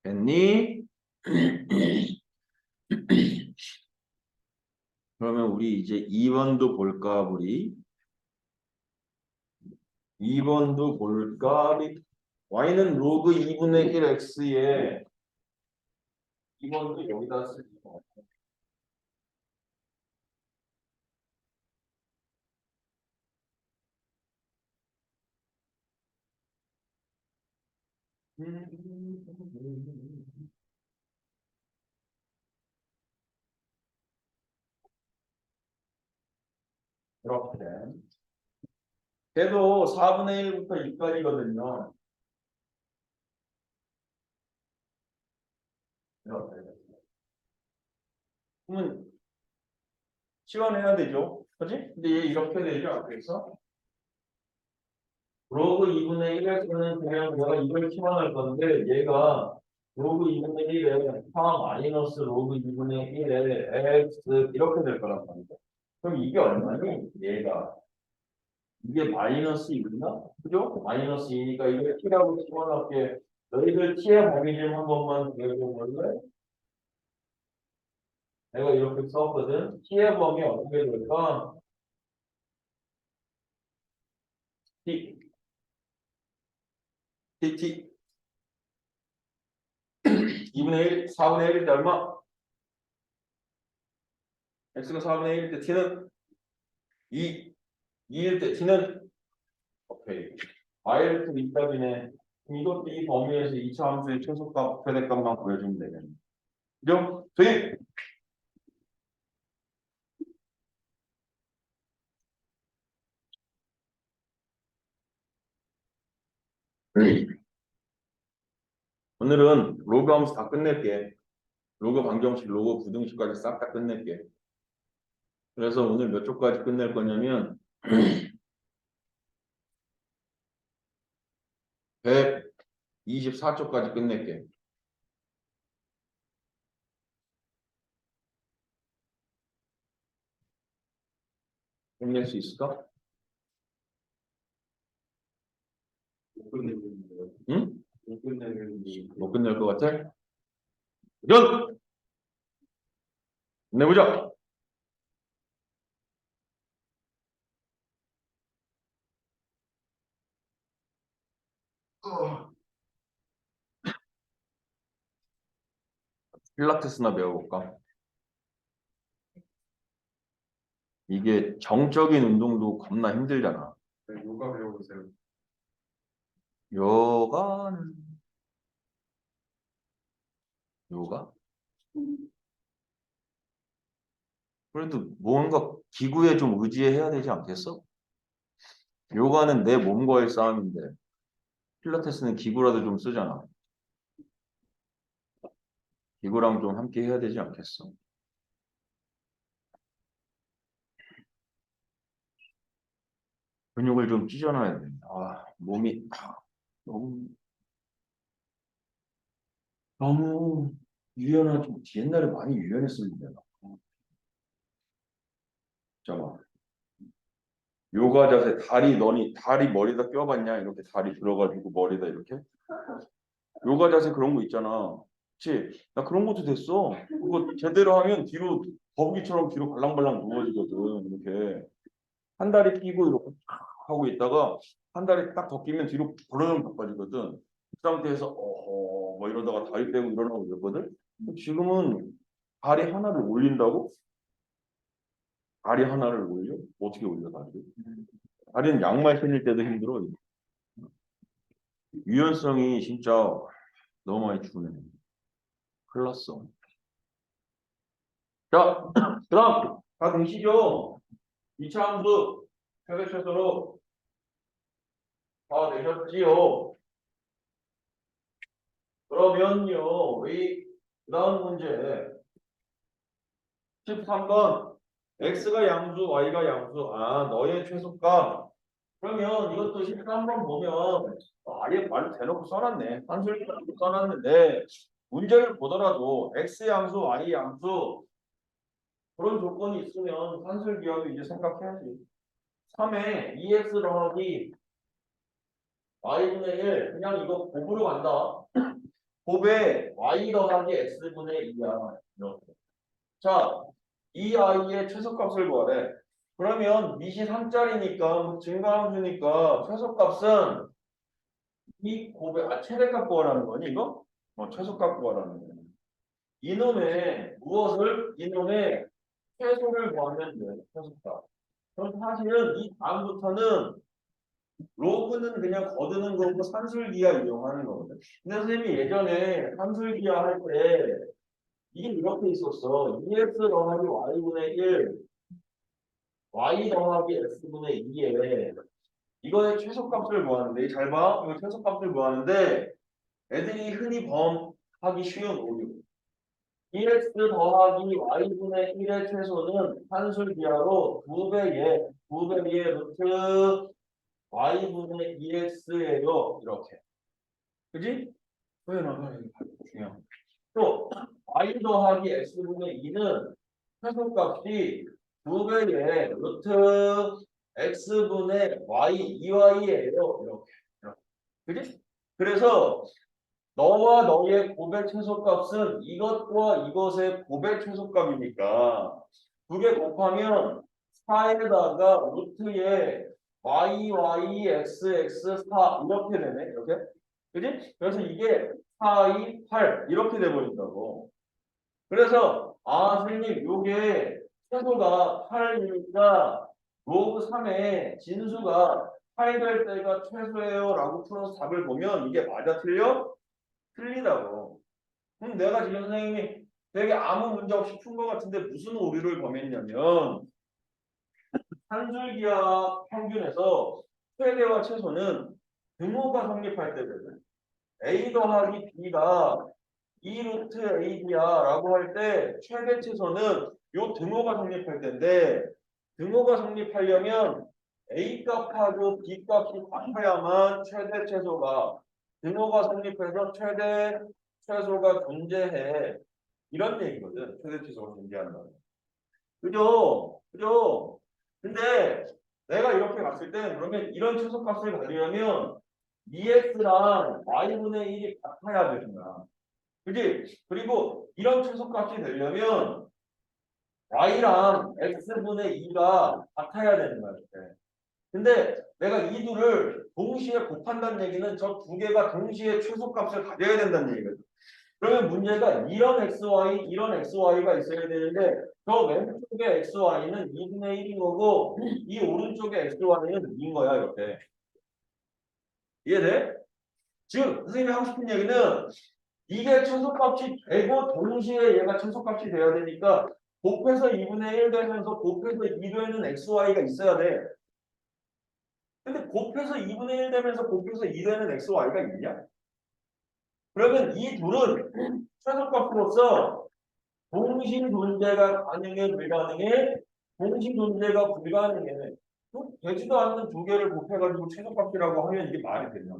됐니? 그러면 우리 이제 2번도 볼까, 우리? 2번도 볼까? y는 로그 2분의 1 x에 2번도 여기다 쓰기. 이렇게. 걔도 4분의 1부터 2까지거든요. 이렇게. 그러면 치환해야 되죠. 그지? 근데 얘 이렇게 되죠. 그래서 로그 2분의 1에서는 그냥 내가 이걸 치환할 건데 얘가 로그 2분의 1에 4 마이너스 로그 2분의 1에 x 이렇게 될 거란 말이죠. 그럼 이게 얼마니? 얘가 이게 마이너스 2인가? 그죠? 마이너스 2니까 이게 t라고 치환할게. 너희들 t의 범위 좀 한 번만 구해볼래? 내가 이렇게 썼거든. t의 범위 어떻게 될까? t, t 2분의 1, 4분의 1일 때 얼마? x가 4분의 1일 때 t는 2, 2일 때 t는 오케이. y를 밑값이네. 이것도 이 범위에서 2차 함수의 최소값, 최대값만 구해주면 되겠네. 그죠? 저희 오늘은 로그 함수 다 끝낼게. 로그 방정식, 로그 부등식까지 싹 다 끝낼게. 그래서 오늘 몇 쪽까지 끝낼 거냐면 24쪽까지 끝낼게. 끝낼 수 있을까? 못 끝내는데. 응? 못 끝내는데. 못 끝낼 것 같아? 연! 내보자. 필라테스나 배워볼까? 이게 정적인 운동도 겁나 힘들잖아. 네, 요가 배워보세요. 요가는 요가? 그래도 뭔가 기구에 좀 의지해야 되지 않겠어? 요가는 내 몸과의 싸움인데 필라테스는 기구라도 좀 쓰잖아. 기구랑 좀 함께 해야 되지 않겠어? 근육을 좀 찢어놔야 돼. 아, 몸이 너무 너무 유연하고 옛날에 많이 유연했었는데. 잠깐만. 요가 자세 다리 머리다 껴봤냐? 이렇게 다리 들어가지고 머리다 이렇게. 요가 자세 그런 거 있잖아. 그치? 나 그런 것도 됐어. 그거 제대로 하면 뒤로 거북이처럼 뒤로 발랑발랑 누워지거든. 이렇게 한 다리 끼고 이렇게 탁 하고 있다가 한 다리 딱 더 끼면 뒤로 벌어져 바빠지거든. 그 상태에서 뭐 이러다가 다리 빼고 일어나고 이러거든. 지금은 다리 하나를 올린다고? 다리 하나를 올려? 어떻게 올려 다리를? 다리는 양말 신을 때도 힘들어. 유연성이 진짜 너무 많이 주네. 큰일 났어. 자, 그다음 다 되시죠? 2차 함수 최대 최소로 다 되셨지요? 그러면요, 이 그다음 문제 13번 x가 양수, y가 양수. 아, 너의 최소값. 그러면 이것도 13번 보면 아예 말 대놓고 써놨네. 한술기로 써놨는데 문제를 보더라도 x 양수, y 양수 그런 조건이 있으면 산술기하도 이제 생각해야지. 3에 2x 더하기 y분의 1 그냥 이거 곱으로 간다. 곱에 y 더하기 x분의 2야. 이렇게. 자, 이 아이의 최소값을 구하래. 그러면 밑이 3짜리니까 증가함수니까 최소값은 이 곱의 최대값 구하라는 거니 이거? 최소값 구하라는 거니. 이놈의 무엇을? 이놈의 최소를 구하면 돼. 최소값. 그럼 사실은 이 다음부터는 로그는 그냥 거두는 거고 산술기하 이용하는 거거든. 근데 선생님이 예전에 산술기하 할 때 이게 이렇게 있었어. 2x 더하기 y분의 1 y 더하기 x분의 2에 이거의 최소값을 구하는데 잘 봐. 이거 최소값을 구하는데 애들이 흔히 범하기 쉬운 오류. 2x 더하기 y분의 1의 최소는 산술기하로 2배의 루트 y분의 2x예요. 이렇게. 그지? 왜 나가 중요한. 또 y 더하기 x분의 2는 최소값이 2배의 루트 x분의 y 2y예요. 이렇게. 그지? 그래서 너와 너의 곱의 최소값은 이것과 이것의 곱의 최소값이니까 두 개 곱하면 4에다가 루트에 yx 4 이렇게 되네. 이렇게. 그지? 그래서 이게 4, 2, 8 이렇게 돼버린다고. 그래서 선생님 요게 최소가 8이니까 로그 3의 진수가 8 될 때가 최소예요 라고 풀어서 답을 보면 이게 맞아 틀려? 틀리다고. 그럼 내가 지금 선생님이 되게 아무 문제 없이 푼 것 같은데 무슨 오류를 범했냐면 한줄기하 평균에서 최대와 최소는 등호가 성립할 때거든. A 더하기 B가 2루트 AB야 라고 할 때 최대 최소는 요 등호가 성립할 텐데 등호가 성립하려면 A 값하고 B 값이 같아야만 최대 최소가 등호가 성립해서 최대 최소가 존재해. 이런 얘기거든. 최대 최소가 존재한다. 그죠? 그죠? 근데 내가 이렇게 봤을 때 그러면 이런 최소값을 가지려면 EX랑 Y분의 1이 같아야 되는 거야. 그지? 그리고 이런 최소값이 되려면 Y랑 X분의 2가 같아야 되는 거야. 이렇게. 근데 내가 이 둘을 동시에 곱한다는 얘기는 저 두 개가 동시에 최소값을 가져야 된다는 얘기거든. 그러면 문제가 이런 XY, 이런 XY가 있어야 되는데 저 왼쪽의 XY는 2분의 1인 거고 이 오른쪽의 XY는 2인 거야. 이렇게. 이해돼? 즉 선생님이 하고 싶은 얘기는 이게 최소값이 되고 동시에 얘가 최소값이 돼야 되니까 곱해서 2분의 1 되면서 곱해서 2 되는 XY가 있어야 돼. 근데 곱해서 2분의 1 되면서 곱해서 2 되는 XY가 있냐? 그러면 이 둘은 최소값으로서 동시 존재가 가능해 불가능해? 동시 존재가 불가능해. 되지도 않는 두 개를 곱해가지고 최소값이라고 하면 이게 말이 되냐?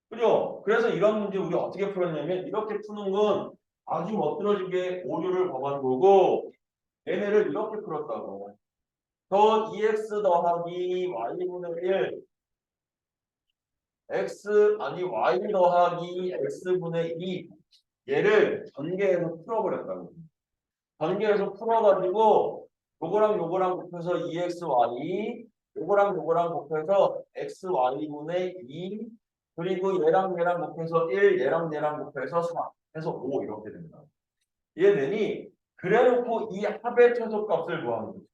그죠? 그래서 이런 문제 우리 어떻게 풀었냐면 이렇게 푸는 건 아주 멋들어지게 오류를 범한 거고 얘네를 이렇게 풀었다고. 더 2x 더하기 y분의 1 x 아니 y 더하기 x분의 2 얘를 전개해서 풀어버렸다고. 전개해서 풀어가지고 요거랑 곱해서 2xy 요거랑 곱해서 xy분의 2 그리고 얘랑 곱해서 1 얘랑 곱해서 4 해서 5 이렇게 된다. 이해되니? 그래놓고 이 합의 최소값을 구하는 거지.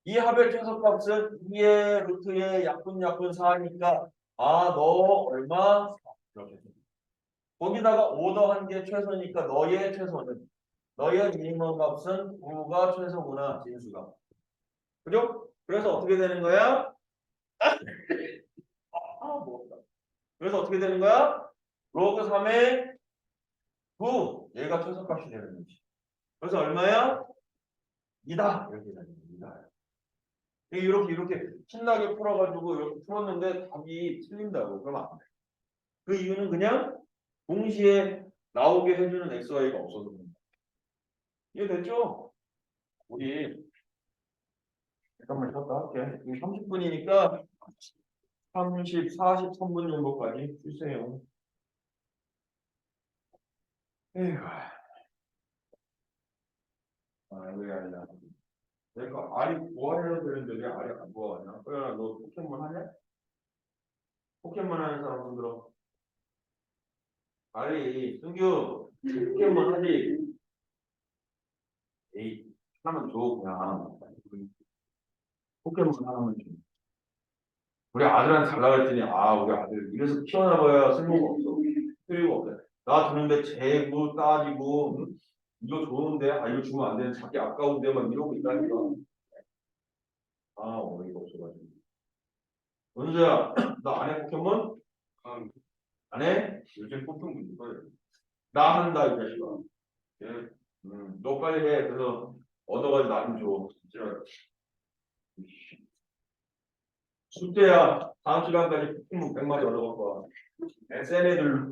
이 합의 최소값은 2의 루트의 약분 4니까 아 너 얼마? 4 이렇게 된다. 거기다가 5 더한 게 최소니까 너의 최소는 너의 미니멈 값은 9가 최소구나 진수가. 그죠? 그래서 어떻게 되는 거야? 뭐. 그래서 어떻게 되는 거야? 로그 3의 9 얘가 최소값이 되는 거지. 그래서 얼마야? 2다 이렇게 되는 거야. 2다. 이렇게 신나게 풀어가지고 이렇게 풀었는데 답이 틀린다고 그러면 안 돼. 그 이유는 그냥 동시에 나오게 해주는 XY가 없어서 그런 거야. 이해됐죠? 우리 잠깐만 쉬었다 할게. 30분이니까 30, 43분 정도까지 주세요. 에휴. 아, 왜 아니야? 내가 알이 구하려고 되는데 왜 알이 안 구하냐? 호연아, 너 포켓몬 하냐? 포켓몬 하는 사람 손 들어. 알이, 승규, 포켓몬 하지? 에이, 하나만 줘, 그냥. 포켓몬 하나만 줘. 우리 아들한테 달라고 했더니, 아, 우리 아들, 이래서 키워놔봐야 쓸모가 없어. 필요가 없어. 나 주는데 재고 따지고, 응? 이거 좋은데, 아, 이거 주면 안 되는데, 자기 아까운데, 막 이러고 있다니까. 아, 어이가 없어가지고. 은수야, 너 안 해, 포켓몬? 아, 안 해? 요즘 포켓몬 이거예요. 나 한다, 이 자식아. 예. 너 빨리 해. 그래서 얻어가지고 나 좀 줘. 진짜. 숙제야. 다음 시간까지 포켓몬 100마리 얻어갈 거야. 센 애들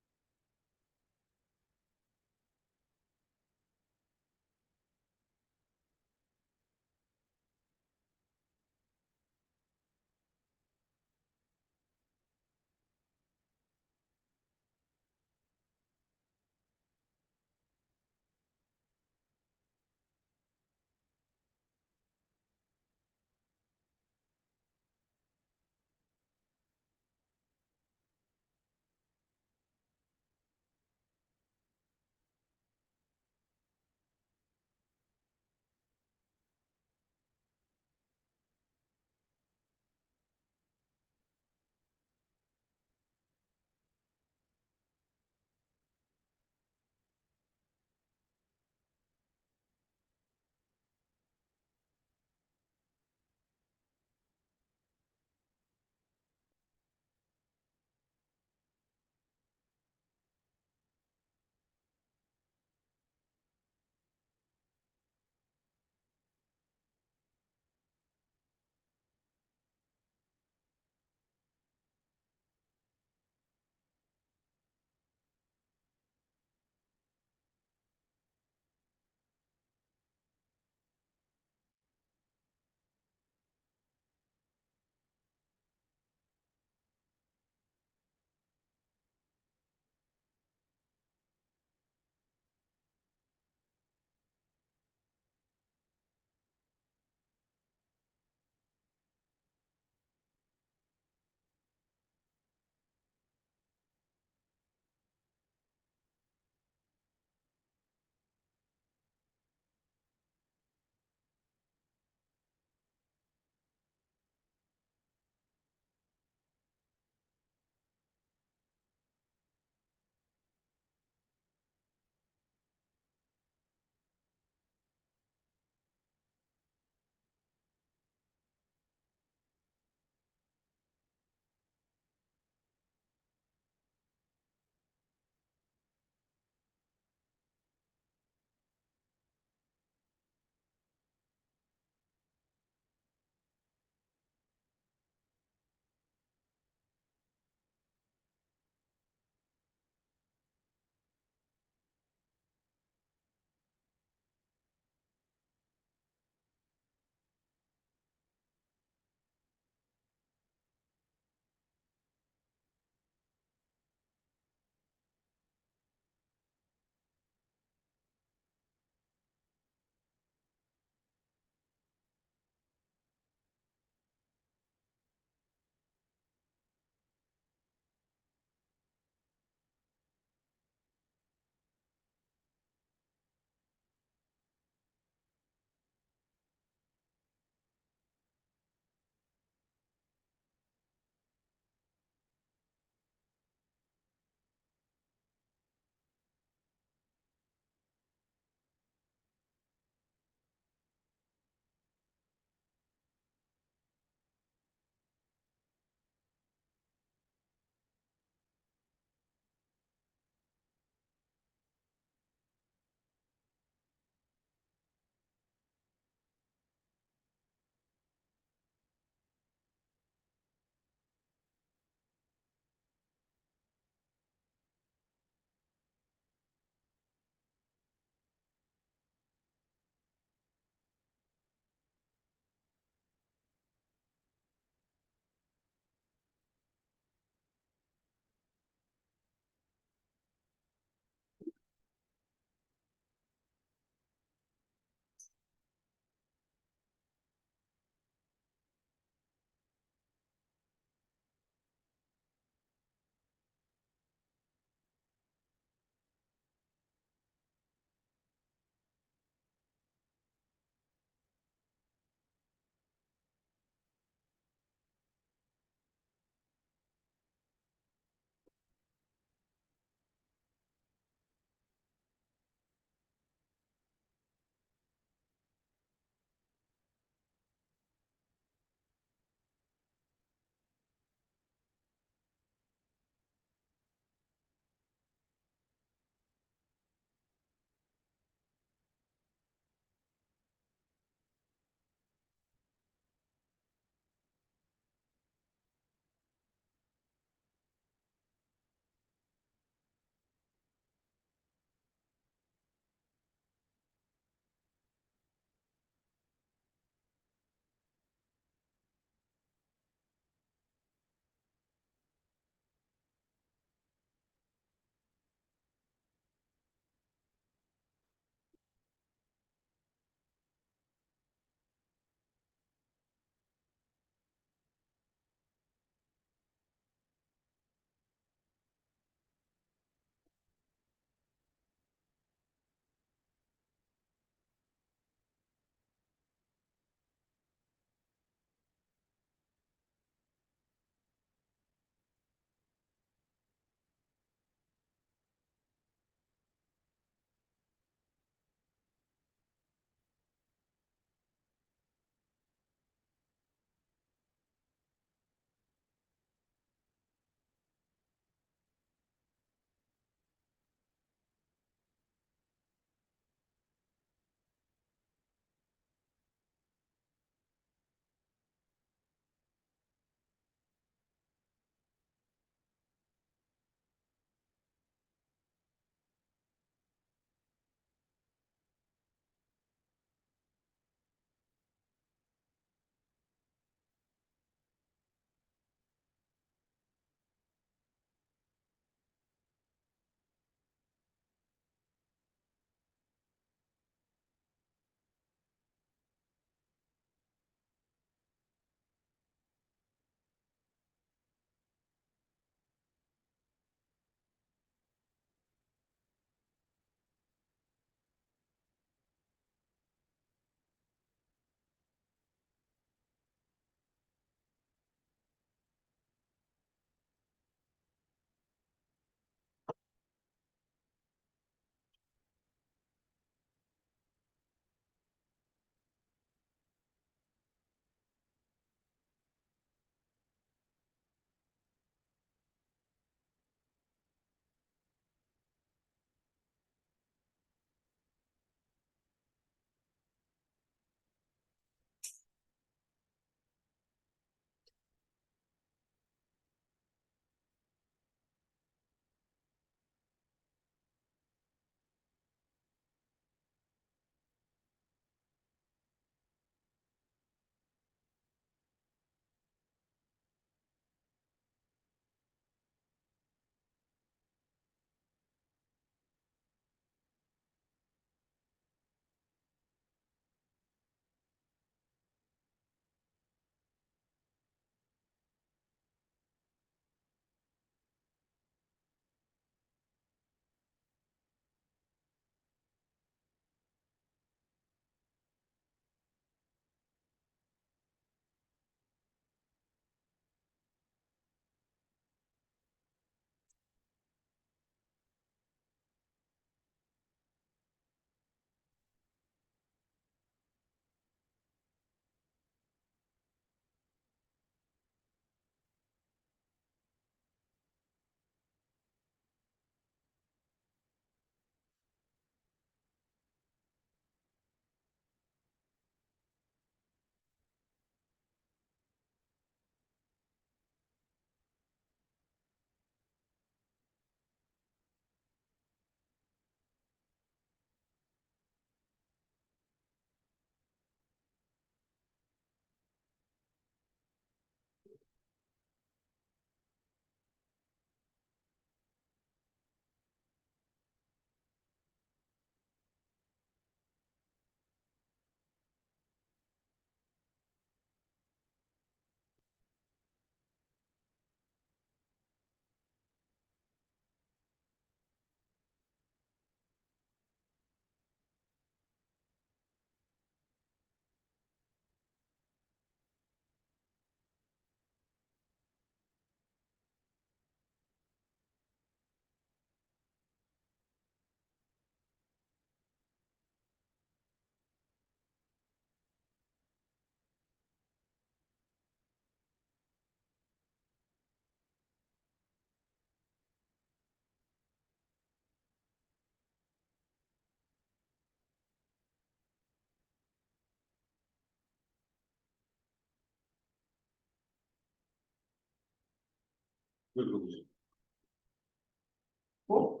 어?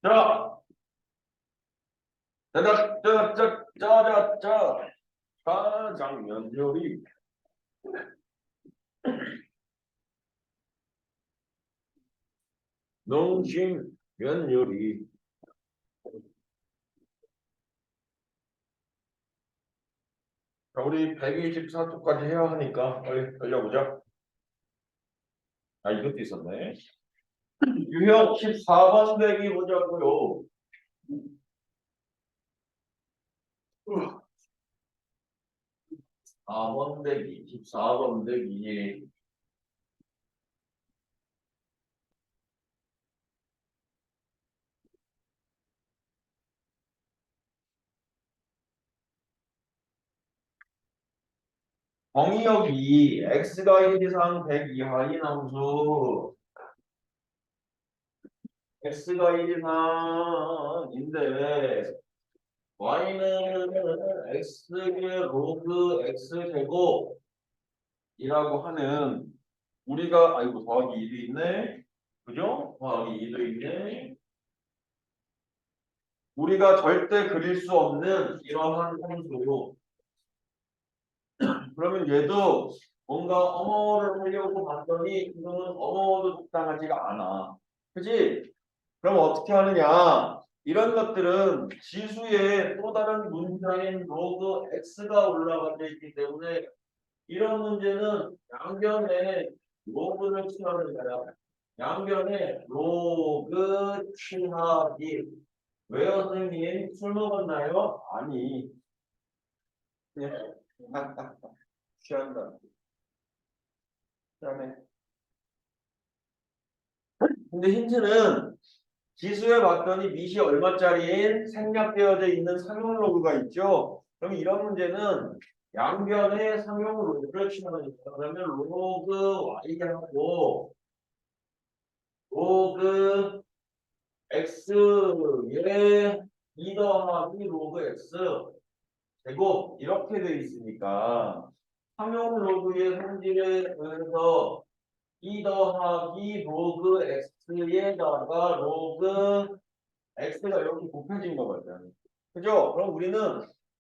자, 짜자짜짜짜짜짜 짜장면 요리. 농심 면 요리. 자, 우리 124초까지 해야 하니까 빨리 달려보자. 아, 이것도 있었네. 유형 14번 대기 보자고요. 4번 대기, 14번 대기. 정의역이 x가 1 이상 100 이하인 함수 x가 1 이상인데 y는 x의 로그 x제곱이라고 하는 우리가 아이고 더하기 2도 있네 그죠? 더하기 2도 있네 우리가 절대 그릴 수 없는 이러한 함수로 그러면 얘도 뭔가 엄어를 하려고 봤더니 지금은 엄어도 적당하지가 않아 그지? 그럼 어떻게 하느냐? 이런 것들은 지수의 또 다른 문자인 로그 x가 올라가져 있기 때문에 이런 문제는 양변에 로그를 취하는 거야. 양변에 로그 취하기. 왜요, 선생님? 술 먹었나요? 아니. 그냥 취한다. 그다음에 근데 힌트는 지수에 봤더니 밑이 얼마짜리인 생략되어져 있는 상용 로그가 있죠. 그럼 이런 문제는 양변에 상용 로그를 취하는 거예요. 그러면 로그 y하고 로그 x의 2 더하기 로그 x 제곱 이렇게 돼 있으니까 상용 로그의 성질에 의해서 2 더하기 로그 x에다가 로그 x가 이렇게 곱해진 거거든. 그죠? 그럼 우리는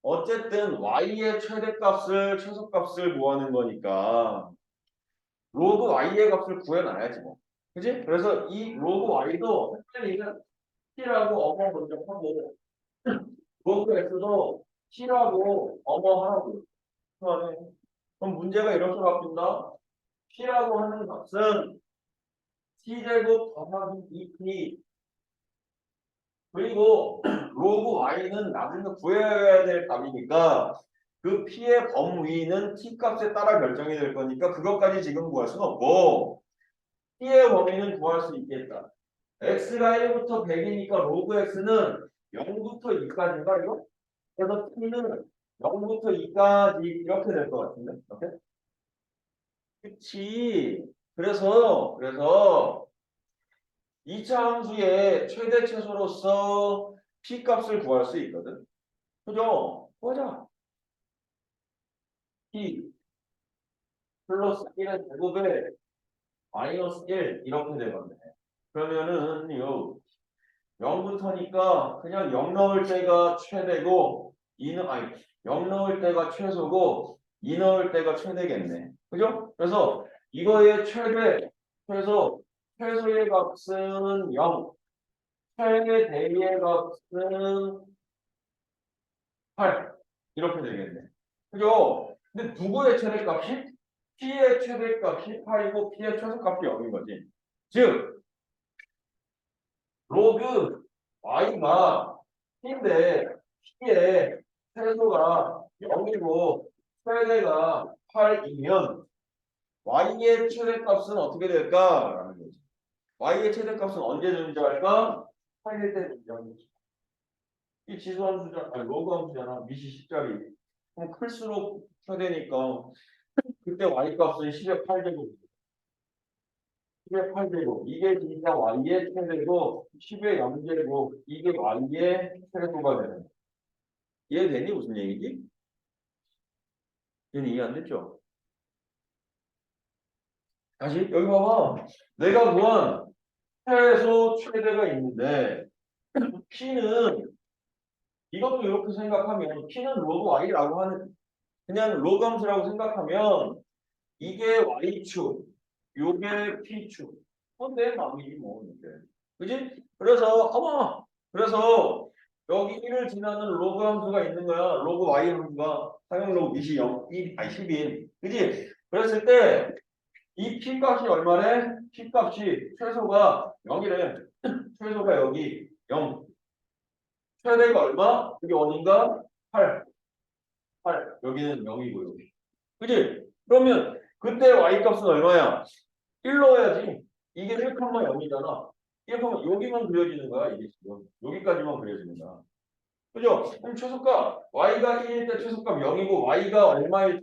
어쨌든 y의 최대값을 최소값을 구하는 거니까 로그 y의 값을 구해놔야지 뭐. 그지? 그래서 이 로그 y도 헷갈리면 t라고 어머 먼저 하고 로그 x도 t라고 어머 하라고. 그럼 문제가 이렇게 바뀐다. t라고 하는 값은 t제곱 더하기 2t 그리고 로그 y는 나중에 구해야 될 값이니까 그 p의 범위는 t 값에 따라 결정이 될 거니까 그것까지 지금 구할 수는 없고 p의 범위는 구할 수 있겠다. x가 1부터 100이니까 로그 x는 0부터 2까지인가 이거? 그래서 t는 0부터 2까지 이렇게 될 것 같은데? 이렇게? 그치. 그래서 2차 함수의 최대 최소로서 p 값을 구할 수 있거든. 그죠? 보자. p 플러스 1의 제곱에 마이너스 1 이렇게 되거든. 그러면은요 0부터니까 그냥 0 넣을 때가 최대고 2는 아니 0 넣을 때가 최소고 2 넣을 때가 최대겠네. 그죠? 그래서 이거의 최대 최소 최소의 값은 0 최대의 값은 8 이렇게 되겠네. 그죠? 근데 누구의 최대값이? P의 최대값이 8이고 P의 최소값이 0인 거지. 즉 로그 y가 P인데 P의 최소가 0이고 최대가 8이면 y의 최대값은 어떻게 될까? y의 최대값은 언제 존재할까? 8일 때 존재합니다. 이 지수함수잖아, 아니 로그 함수잖아. 밑이 10짜리. 그럼 클수록 최대니까 그때 y 값은 10의 8제곱. 10의 8제곱. 이게 진짜 y의 최대고 10의 0제곱. 이게 y의 최소가 되는 거야. 이해되니? 무슨 얘기지? 얘는 이해 안 됐죠? 다시 여기 봐봐. 내가 구한 최소 최대가 있는데 P는 이것도 이렇게 생각하면 P는 로그 Y라고 하는 그냥 로그 함수라고 생각하면 이게 Y축, 요게 P축. 근데 마음이 뭐 이렇게. 그지? 그래서 여기 1을 지나는 로그 함수가 있는 거야. 로그 Y 함수가 사용 로그 밑이 0, 1, 아니 10인. 그지? 그랬을 때 이 P 값이 얼마래? P 값이 최소가 0이래. 최소가 여기 0. 최대가 얼마? 이게 1인가? 8. 8. 여기는 0이고 여기. 그지? 그러면 그때 y 값은 얼마야? 1 넣어야지. 이게 1,0이잖아. 1, 여기만 그려지는 거야. 이게 지금. 여기까지만 그려지는 거야. 그죠? 그럼 최소값 y가 1일 때 최소값 0이고 y가 얼마일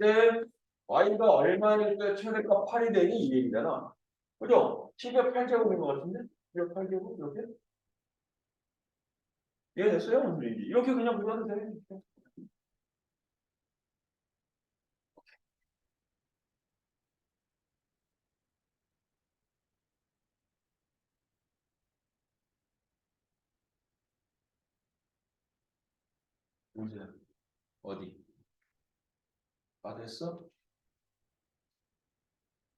때 최대값 8이 되니 이 얘기잖아. 그죠? 10의 8제곱인 것 같은데? 10의 8제곱 이렇게? 이해됐어요? 무슨 얘기인지. 이렇게 그냥 그려도 돼. 보세요. 어디? 다 됐어?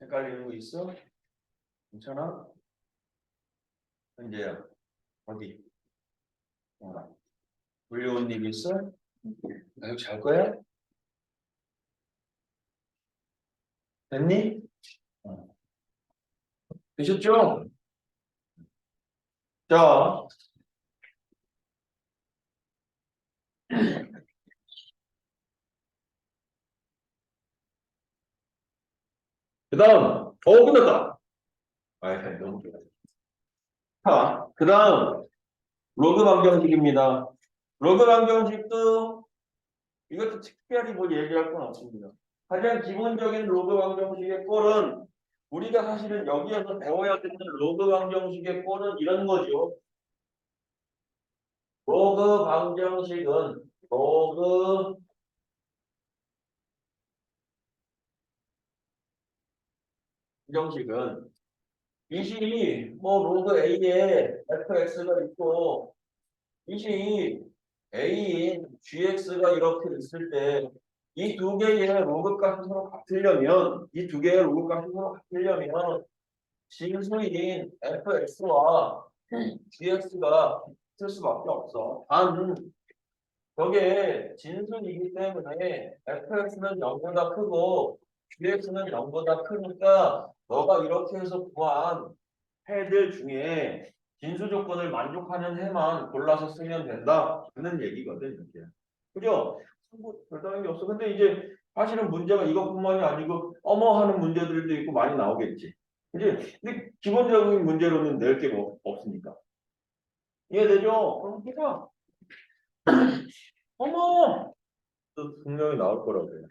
헷갈리는 거 있어? 괜찮아? 현재야. 어디? 불려온 일 있어? 나 이거 잘 거야? 됐니? 어. 되셨죠? 자, 그 다음, 끝났다. 너무 좋아. 자, 그 다음, 로그 방정식입니다. 로그 방정식도 이것도 특별히 뭐 얘기할 건 없습니다. 가장 기본적인 로그 방정식의 꼴은 우리가 사실은 여기에서 배워야 되는 로그 방정식의 꼴은 이런 거죠. 로그 방정식은 이시 뭐 로그 A에 fx가 있고 이시 A인 gx가 이렇게 있을 때 이 두 개의 로그 값이 서로 같으려면 진수인 fx와 gx가 있을 수밖에 없어. 단 저게 진수이기 때문에 fx는 0보다 크고 gx는 0보다 크니까 너가 이렇게 해서 구한 해들 중에 진수 조건을 만족하는 해만 골라서 쓰면 된다는 얘기거든 이렇게. 그죠? 뭐 별다른 게 없어. 근데 이제 사실은 문제가 이것뿐만이 아니고 어머 하는 문제들도 있고 많이 나오겠지. 그지? 근데 기본적인 문제로는 낼 게 뭐 없으니까. 이해되죠? 그럼 해봐. 어머! 또 분명히 나올 거라고요.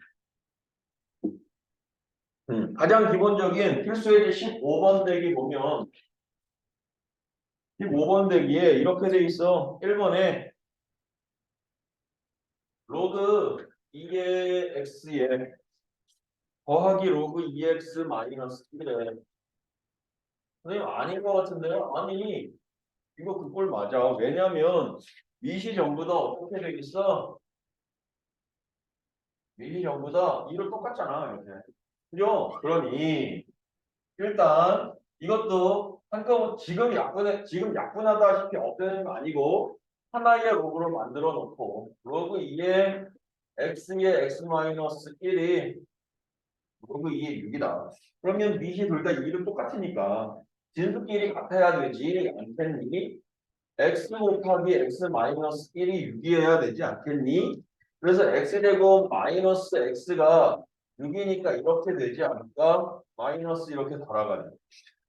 가장 기본적인 필수예제 15번 대기 보면 15번 대기에 이렇게 돼 있어. 1번에 로그 2의 x에 더하기 로그 2x 마이너스 1에 선생님 아닌 것 같은데요? 아니 이거 그꼴 맞아. 왜냐면 미시 전부 다 어떻게 되겠어? 미시 전부 다 이로 똑같잖아 이렇게. 그죠? 그러니 일단 이것도 한꺼번에 지금 약분하다시피 없애는 거 아니고 하나의 로그로 만들어 놓고 로그 2의 x의 x 마이너스 1이 로그 2의 6이다. 그러면 밑이 둘 다 2는 똑같으니까 진수끼리 같아야 되지 않겠니? x 곱하기 x 마이너스 1이 6이어야 되지 않겠니? 그래서 x제곱 마이너스 x가 6이니까 이렇게 되지 않을까? 마이너스 이렇게 돌아가죠.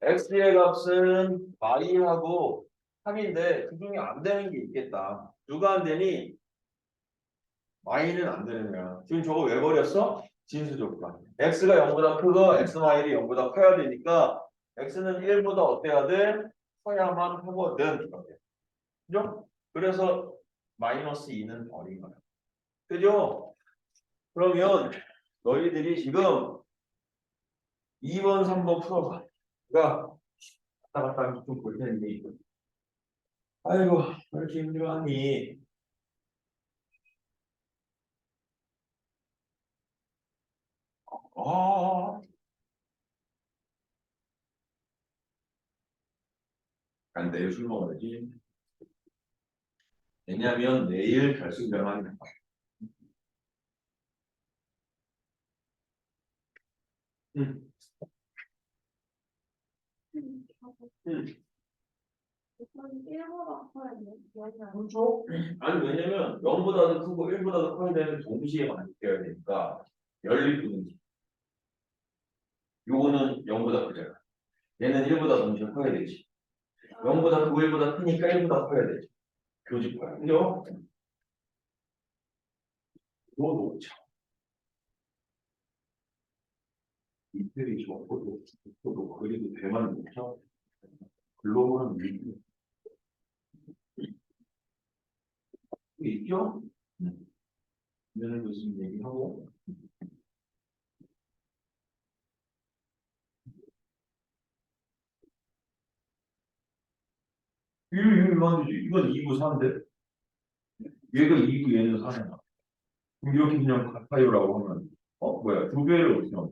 x의 값은 y하고 3인데 그 중에 안 되는 게 있겠다. 누가 안 되니? y는 안 되는 거야. 지금 저거 왜 버렸어? 진수 조건. x가 0보다 크고 x 마일이 0보다 커야 되니까 x는 1보다 어때야 돼? 커야만 하거든. 그죠? 그래서 마이너스 2는 버린 거야. 그죠? 그러면 너희들이 지금 2번, 3번 풀어봐. 내가 왔다 갔다 하면서 좀 볼 테니. 아이고, 왜 이렇게 힘들어하니? 아, 난 내일 술 먹어야지. 왜냐면 내일 결승전하니까. 응, 응. 그렇죠? 아니, 왜냐면 0보다 더 크고 1보다 더 커야 되는 동시에 만족해야 되니까 연립분지. 요거는 0보다 크잖아. 얘는 1보다 동시에 커야 되지. 0보다 크고 1보다 크니까 1보다 커야 되지. 교집합. 그죠? 너 놓자. 이들이 좋고 또 그리고 대만 놓자. 글로벌은 미국 있죠? 얘는 무슨 얘기하고 이건 2부 4인데 얘가 2부 얘는 4잖아. 그럼 이렇게 그냥 같아요라고 하면 뭐야 2배를 어떻게 하냐?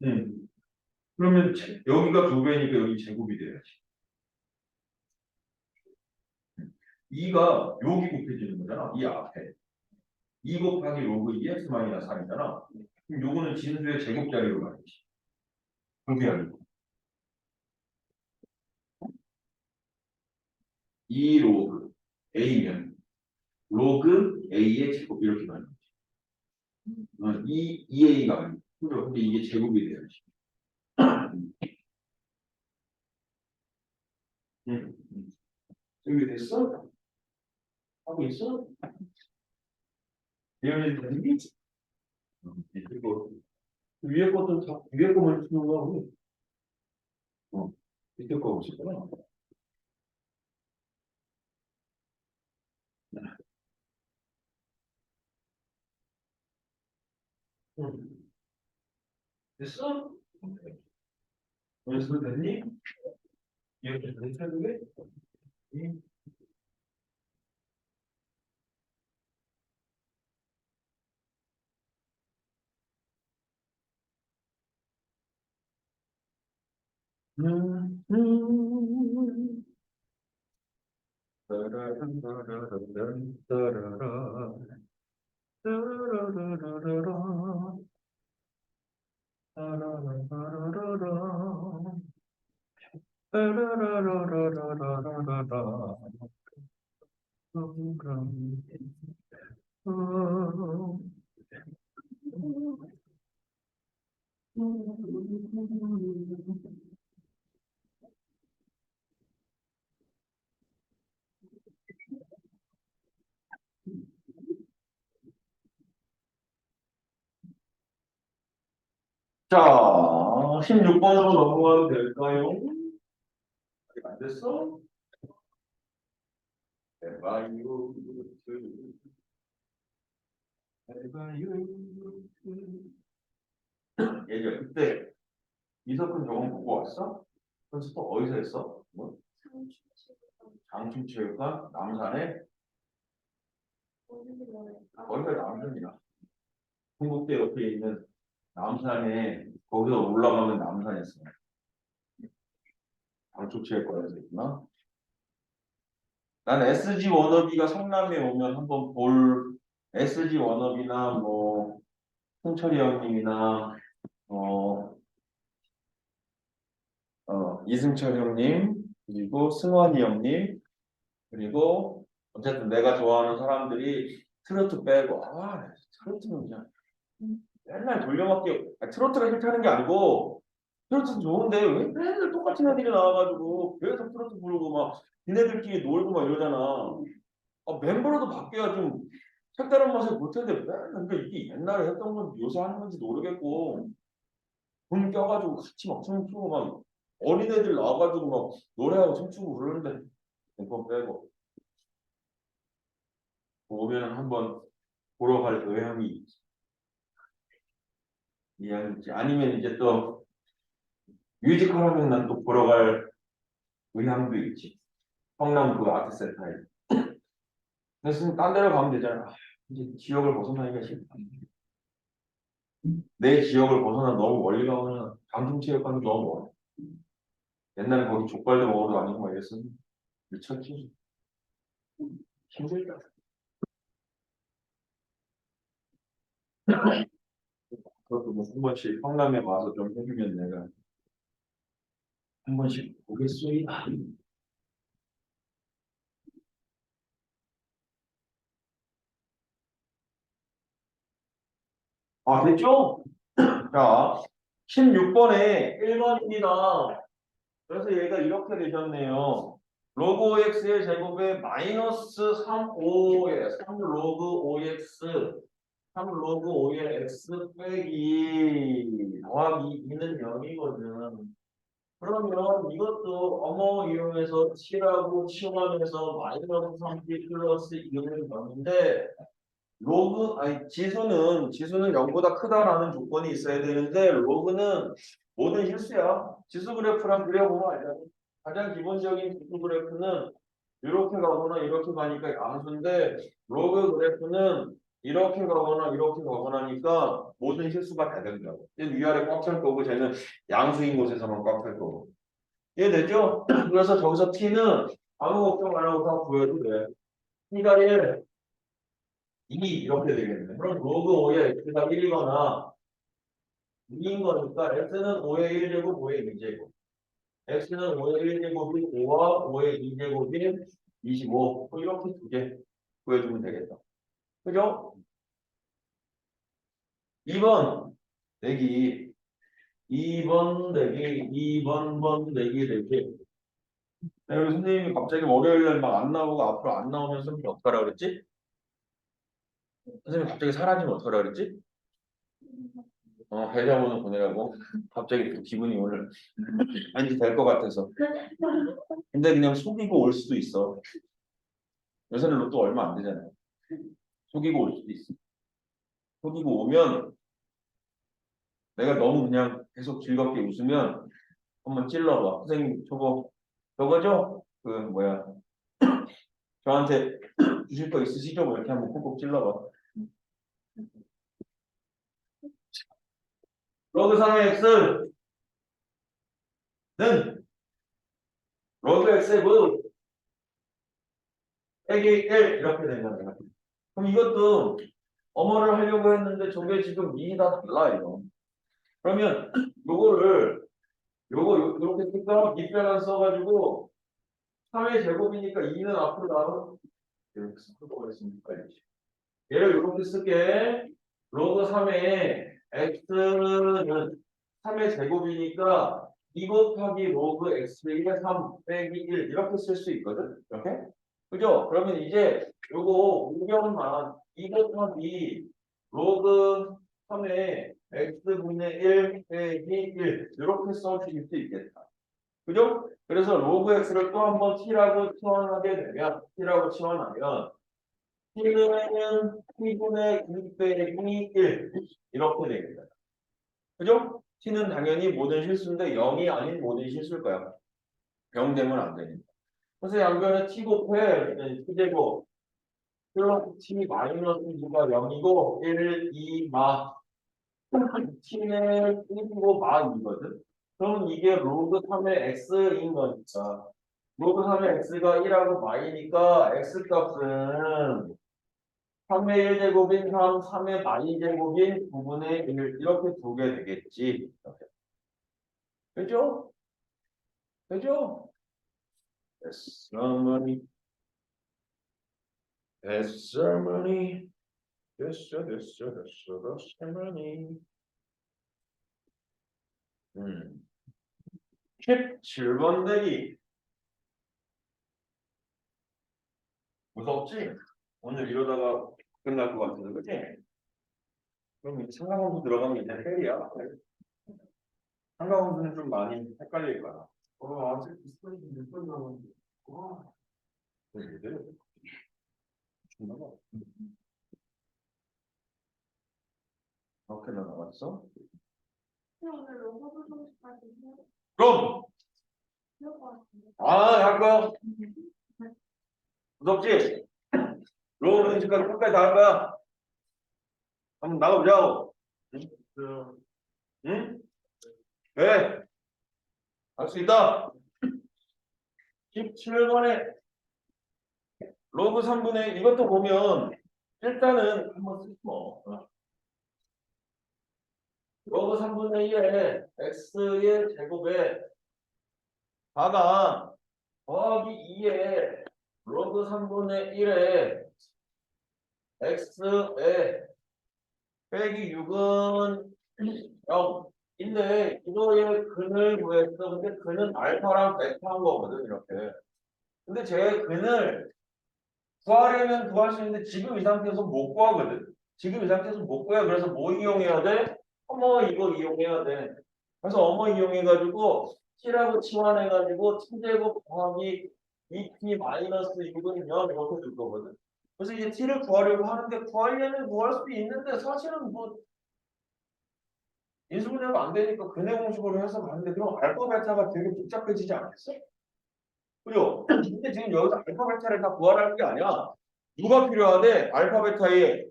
응. 그러면 여기가 2배니까 여기 제곱이 돼야지. 2가 여기 곱해지는 거잖아. 이 앞에. 2 곱하기 로그 2x 마이너스 3이잖아. 그럼 요거는 진수의 제곱자리로 가야지. 2배 아니고. 2 로그 a면 로그 a의 제곱 이렇게 가는 거지. 2a가 아니고. 그죠? 근데 이게 제곱이 돼야지. 응. 준비됐어? 하고 있어? 예언이 되니? 그리고 위에 것도 다 위에 거만 쓰는 거고. 밑에 거 보시구나. 응. 됐어? 연습 됐니? 이렇게 괜찮은데? 응. 음, 음. 따라란, 따라란, 따라란, 따라라라라라, 따라란, 따라라라, 따라라라라라라라. 자, 16번으로 넘어가도 될까요? 아직 안 됐어? 해봐요. 해봐요. 얘기야, 그때 이석훈 저번 보고 왔어? 그래서 또 어디서 했어? 뭐? 장충체육관? 남산에? 거기가 남산이야. 중국대 옆에 있는 남산에 거기서 올라가면 남산이었어. 장충체육관에서 있구나. 난 SG 워너비가 성남에 오면 한번 볼 SG 워너비나 뭐 승철이 형님이나 어, 이승철 형님 그리고 승원이 형님 그리고 어쨌든 내가 좋아하는 사람들이 트로트 빼고 트로트는 그냥 맨날 돌려막기 트로트가 싫다는 게 아니고 트로트는 좋은데 왜 맨날 똑같은 애들이 나와가지고 계속 트로트 부르고 막 니네들끼리 놀고 막 이러잖아. 멤버라도 바뀌어야 좀 색다른 맛을 볼 텐데 맨날 그러니까 이게 옛날에 했던 건 요새 하는 건지 모르겠고 돈 껴가지고 같이 막 춤추고 막 어린애들 나와가지고 막 노래하고 춤추고 그러는데 그거 빼고 오면 한번 보러 갈 의향이 이해하겠지? 아니면 이제 또 뮤지컬 하면 난 또 보러 갈 의향도 있지. 성남 그 아트센터에. 그래서 딴 데로 가면 되잖아. 아, 이제 지역을 벗어나기가 싫다. 내 지역을 벗어나 너무 멀리 가면 방송체육관도 너무 멀어. 옛날에 거기 족발도 먹어도 아니고 막 이랬었는데 미쳤지. 힘들다. 그것도 뭐 한 번씩 성남에 와서 좀 해주면 내가 한 번씩 보겠소이다. 아, 됐죠? 자, 16번에 1번입니다. 그래서 얘가 이렇게 되셨네요. 로그 OX의 제곱에 마이너스 3, 5에 3 로그 OX 3 로그 5의 X 빼기 더하기 2는 0이거든. 그러면 이것도 어머 이용해서 7하고 치환해서 마이너스 3p 플러스 2는 0인데 로그 아니 지수는 0보다 크다라는 조건이 있어야 되는데 로그는 모든 실수야. 지수 그래프랑 그려보면 알잖아. 가장 기본적인 지수 그래프는 이렇게 가거나 이렇게 가니까 양수인데 로그 그래프는 이렇게 가거나 이렇게 가거나 하니까 모든 실수가 다 된다고. 얘는 위아래 꽉 찰 거고 쟤는 양수인 곳에서만 꽉 찰 거고. 이해되죠? 그래서 저기서 t는 아무 걱정 안 하고 다 구해도 돼. t가 1, 2 이렇게 되겠네. 그럼 로그 5의 x가 1이거나 2인 거니까 x는 5의 1제곱, 5의 2제곱. x는 5의 1제곱이 5와 5의 2제곱이 25. 뭐 이렇게 두 개 구해주면 되겠다. 그죠? 2번 내기 2번 내기 2번 내기. 우리 선생님이 갑자기 월요일날 막 안 나오고 앞으로 안 나오면 선생님이 어떡하라 그랬지? 선생님이 갑자기 사라지면 어떡하라 그랬지? 계좌번호 보내라고. 갑자기 또 기분이 오늘 왠지 될 것 같아서. 근데 그냥 속이고 올 수도 있어. 요새는 로또 얼마 안 되잖아요. 속이고 올 수도 있어. 속이고 오면 내가 너무 그냥 계속 즐겁게 웃으면 한번 찔러봐. 선생님 저거죠? 그 뭐야 저한테 주실 거 있으시죠? 뭐 이렇게 한번 콕콕 찔러봐. 로그 3의 x는 로그 x의 뭐 빼기 1 이렇게 된 거야. 그럼 이것도 어머를 하려고 했는데 저게 지금 미이 다 달라 이거. 그러면 요렇게 쓸까? 밑변환 써가지고 3의 제곱이니까 2는 앞으로 나와. 이렇게 써버렸으니까 빨리. 얘를 이렇게 쓸게. 로그 3의 x는 3의 제곱이니까 2 곱하기 로그 x의 3 빼기 1 이렇게 쓸 수 있거든. 이렇게. 그죠? 그러면 이제 요거 우변만 2 곱하기 로그 3의 x분의 1 빼기 1 이렇게 써줄 수 있겠다. 그죠? 그래서 로그 x를 또 한번 t라고 치환하게 되면 t라고 치환하면 t는 t분의 2 빼기 1 이렇게 됩니다. 그죠? t는 당연히 모든 실수인데 0이 아닌 모든 실수일 거야. 0 되면 안 되니까. 그래서 양변에 t 곱해 t제곱 플러스 t 마이너스 2가 0이고 1, 2, 마 t는 1이고 마 2거든. 그럼 이게 로그 3의 x인 거니까 로그 3의 x가 1하고 마이니까 x 값은 3의 1제곱인 3, 3의 마이 제곱인 9분의 1 이렇게 두게 되겠지. 이렇게. 그죠? 그죠? 됐어, 어머니. 됐어, 어머니. 됐어, 어머니. 17번 내기. 무섭지? 오늘 이러다가 끝날 것 같은데, 그치? 그럼 이제 상가함수 들어가면 이제 헬이야. 상가함수는 좀 많이 헷갈릴 거야. 아직 비슷하게 몇번 남았는데. 왜 이래? 존나 봐. 이렇게나 나왔어? 오늘 로고 부동까지 그럼 해볼 것 같은데. 할 거야. 무섭지? 로우 분식까지 끝까지 다 할 거야. 한번 나가보자고. 응? 왜? 할 수 있다. 17번에 로그 3분의 이것도 보면 일단은 한번 쓰지 뭐. 로그 3분의 1에 x의 제곱에 다가 더하기 2에 로그 3분의 1에 x에 빼기 6은 0. 인데 이거의 근을 구했어. 근데 근은 알파랑 베타한 거거든 이렇게. 근데 제 근을 구하려면 구할 수 있는데 지금 이 상태에서 못 구하거든. 지금 이 상태에서 못 구해. 그래서 뭐 이용해야 돼? 어머 이거 이용해야 돼. 그래서 어머 이용해가지고 t라고 치환해가지고 t제곱 더하기 2t 마이너스 6은 0 이렇게 줄 거거든. 그래서 이제 t를 구하려고 하는데 구하려면 구할 수도 있는데 사실은 뭐 인수분해가 안 되니까 근해 공식으로 해서 가는데 그럼 알파 베타가 되게 복잡해지지 않겠어? 그죠? 근데 지금 여기서 알파 베타를 다 구하라는 게 아니야. 누가 필요하대? 알파 베타의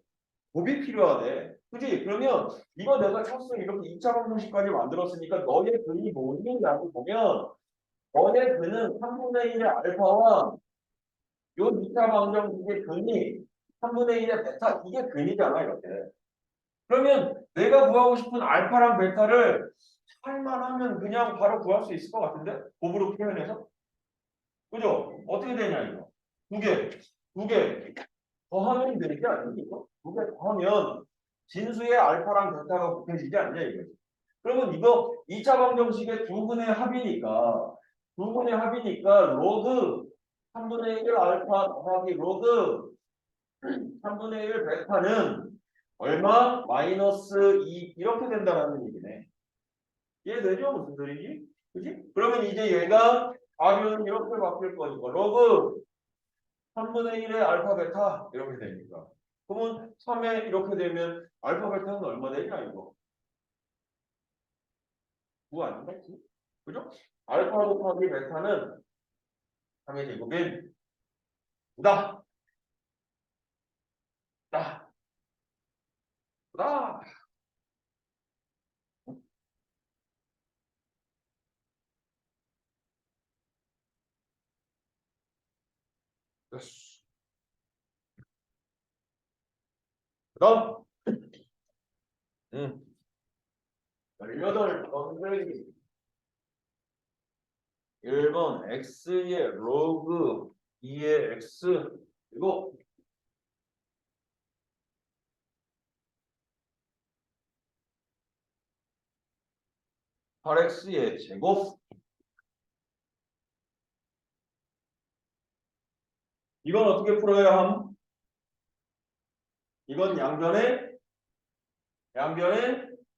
곱이 필요하대. 그지? 그러면 이거 내가 쳤어 이렇게 2차 방정식까지 만들었으니까 너의 근이 뭐냐고 보면 너의 근은 3분의 1의 알파와 요 2차 방정식의 근이 3분의 1의 베타 이게 근이잖아 이렇게. 그러면 내가 구하고 싶은 알파랑 베타를 살만 하면 그냥 바로 구할 수 있을 것 같은데? 곱으로 표현해서? 그죠? 어떻게 되냐 이거? 두 개 더하면 되는 게 아니니 이거? 두 개 더하면 진수의 알파랑 베타가 곱해지지 않냐 이거지. 그러면 이거 2차 방정식의 두 분의 합이니까 로그 3분의 1 알파 더하기 로그 3분의 1 베타는 얼마? 마이너스 2 이렇게 된다는 얘기네. 이해되죠? 무슨 소리지? 그지? 그러면 이제 얘가 답은 이렇게 바뀔 거니까 로그 3분의 1의 알파 베타 이렇게 되니까 그러면 3에 이렇게 되면 알파 베타는 얼마 되냐 이거 9 아닌가? 9? 그죠? 알파 곱하기 베타는 3의 제곱인 9다 9다 9다 됐어. 그다음 18번 빼기 1번 x의 로그 2의 x 이거 8x의 제곱 이건 어떻게 풀어야 함? 이건 양변에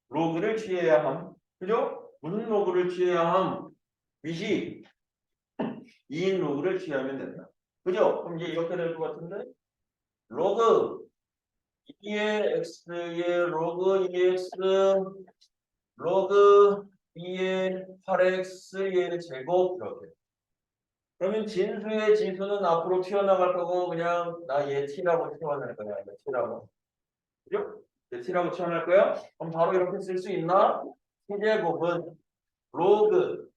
로그를 취해야 함. 그죠? 무슨 로그를 취해야 함? 밑이 2인 로그를 취하면 된다. 그죠? 그럼 이제 이렇게 될 것 같은데 로그 2의 x의 로그 2x 로그 2의 8x의 제곱 이렇게. 그러면 진수의 지수는 앞으로 튀어나갈 거고 그냥 나 얘 t라고 튀어나갈 거야. 얘 t라고. 그죠? 얘 t라고 튀어나갈 거야? 그럼 바로 이렇게 쓸 수 있나? t제곱은 로그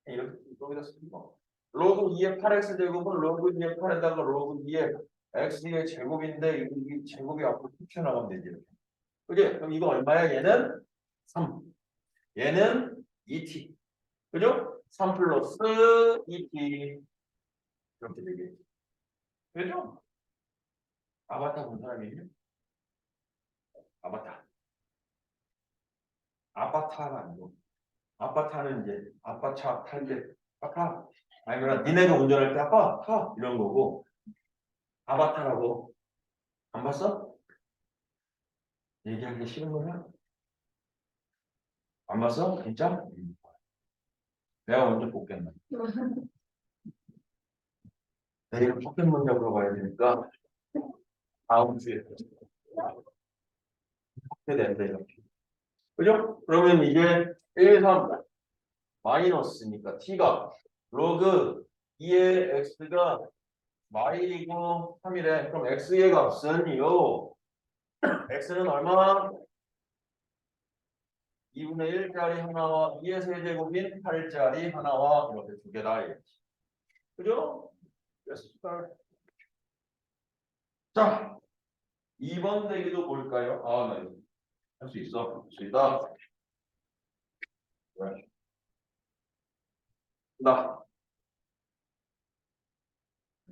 이렇게 여기다 쓰고 로그 2의 8x 제곱은 로그 2의 8에다가 로그 2의 x의 제곱인데 이 제곱이 앞으로 툭 튀어나가면 되지 이렇게. 그지? 그럼 이거 얼마야? 얘는 3. 얘는 2t. 그죠? 3 플러스 2t. 이렇게 되겠지. 그죠? 아바타 본 사람이 있냐? 아바타. 아바타가 아니고. 아바타는 이제 아빠차 탈 때 아빠 아니면 니네가 운전할 때 아빠 타 이런 거고 아바타라고 안 봤어? 얘기하기 싫은 거야? 안 봤어? 진짜? 내가 먼저 볼겠네. 내일 포켓몬 잡으러 가야 되니까 다음 주에 어떻게 된대 이렇게. 그죠? 그러면 이제 1, 3 마이너스니까 t가 로그 2의 x가 마일이고 3이래. 그럼 x의 값은 요 x는 얼마? 2분의 1짜리 하나와 2의 세제곱인 8짜리 하나와 이렇게 두 개다. 그죠? 그래서 자, 2번 대기도 볼까요? 아, 나 이거 할 수 있어. 할 수 있다. 네. 나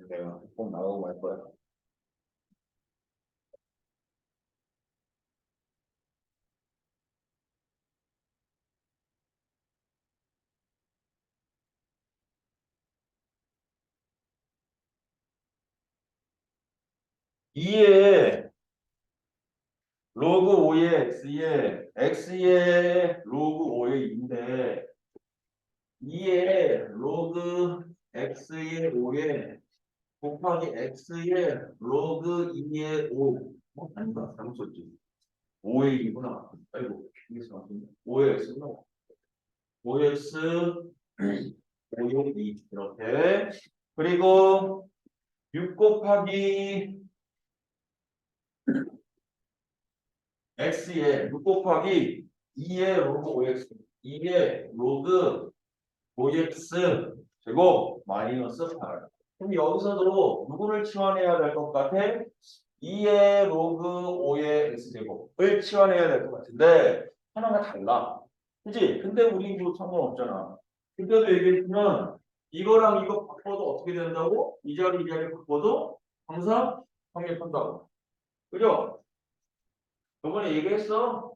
내가 꼭 나가고 말 거야. 이에 로그 5의 x의 로그 5의 2인데 2의 로그 x의 5의 곱하기 x의 로그 2의 5. 아닌가? 잘못 썼지. 5의 2구나. 아이고, 이게 나왔네. 5의 x구나. 5의 x, 5의 2. 이렇게. 그리고 6 곱하기 x의 6 곱하기 2의 로그 5x. 2의 로그 5x 제곱 마이너스 8. 그럼 여기서도 누구를 치환해야 될 것 같아? 2의 로그 5의 x제곱을 치환해야 될 것 같은데 하나가 달라. 그치? 근데 우리 이거 상관없잖아. 그때도 얘기했지만 이거랑 이거 바꿔도 어떻게 된다고? 이 자리 이 자리 바꿔도 항상 성립한다고. 그죠? 저번에 얘기했어.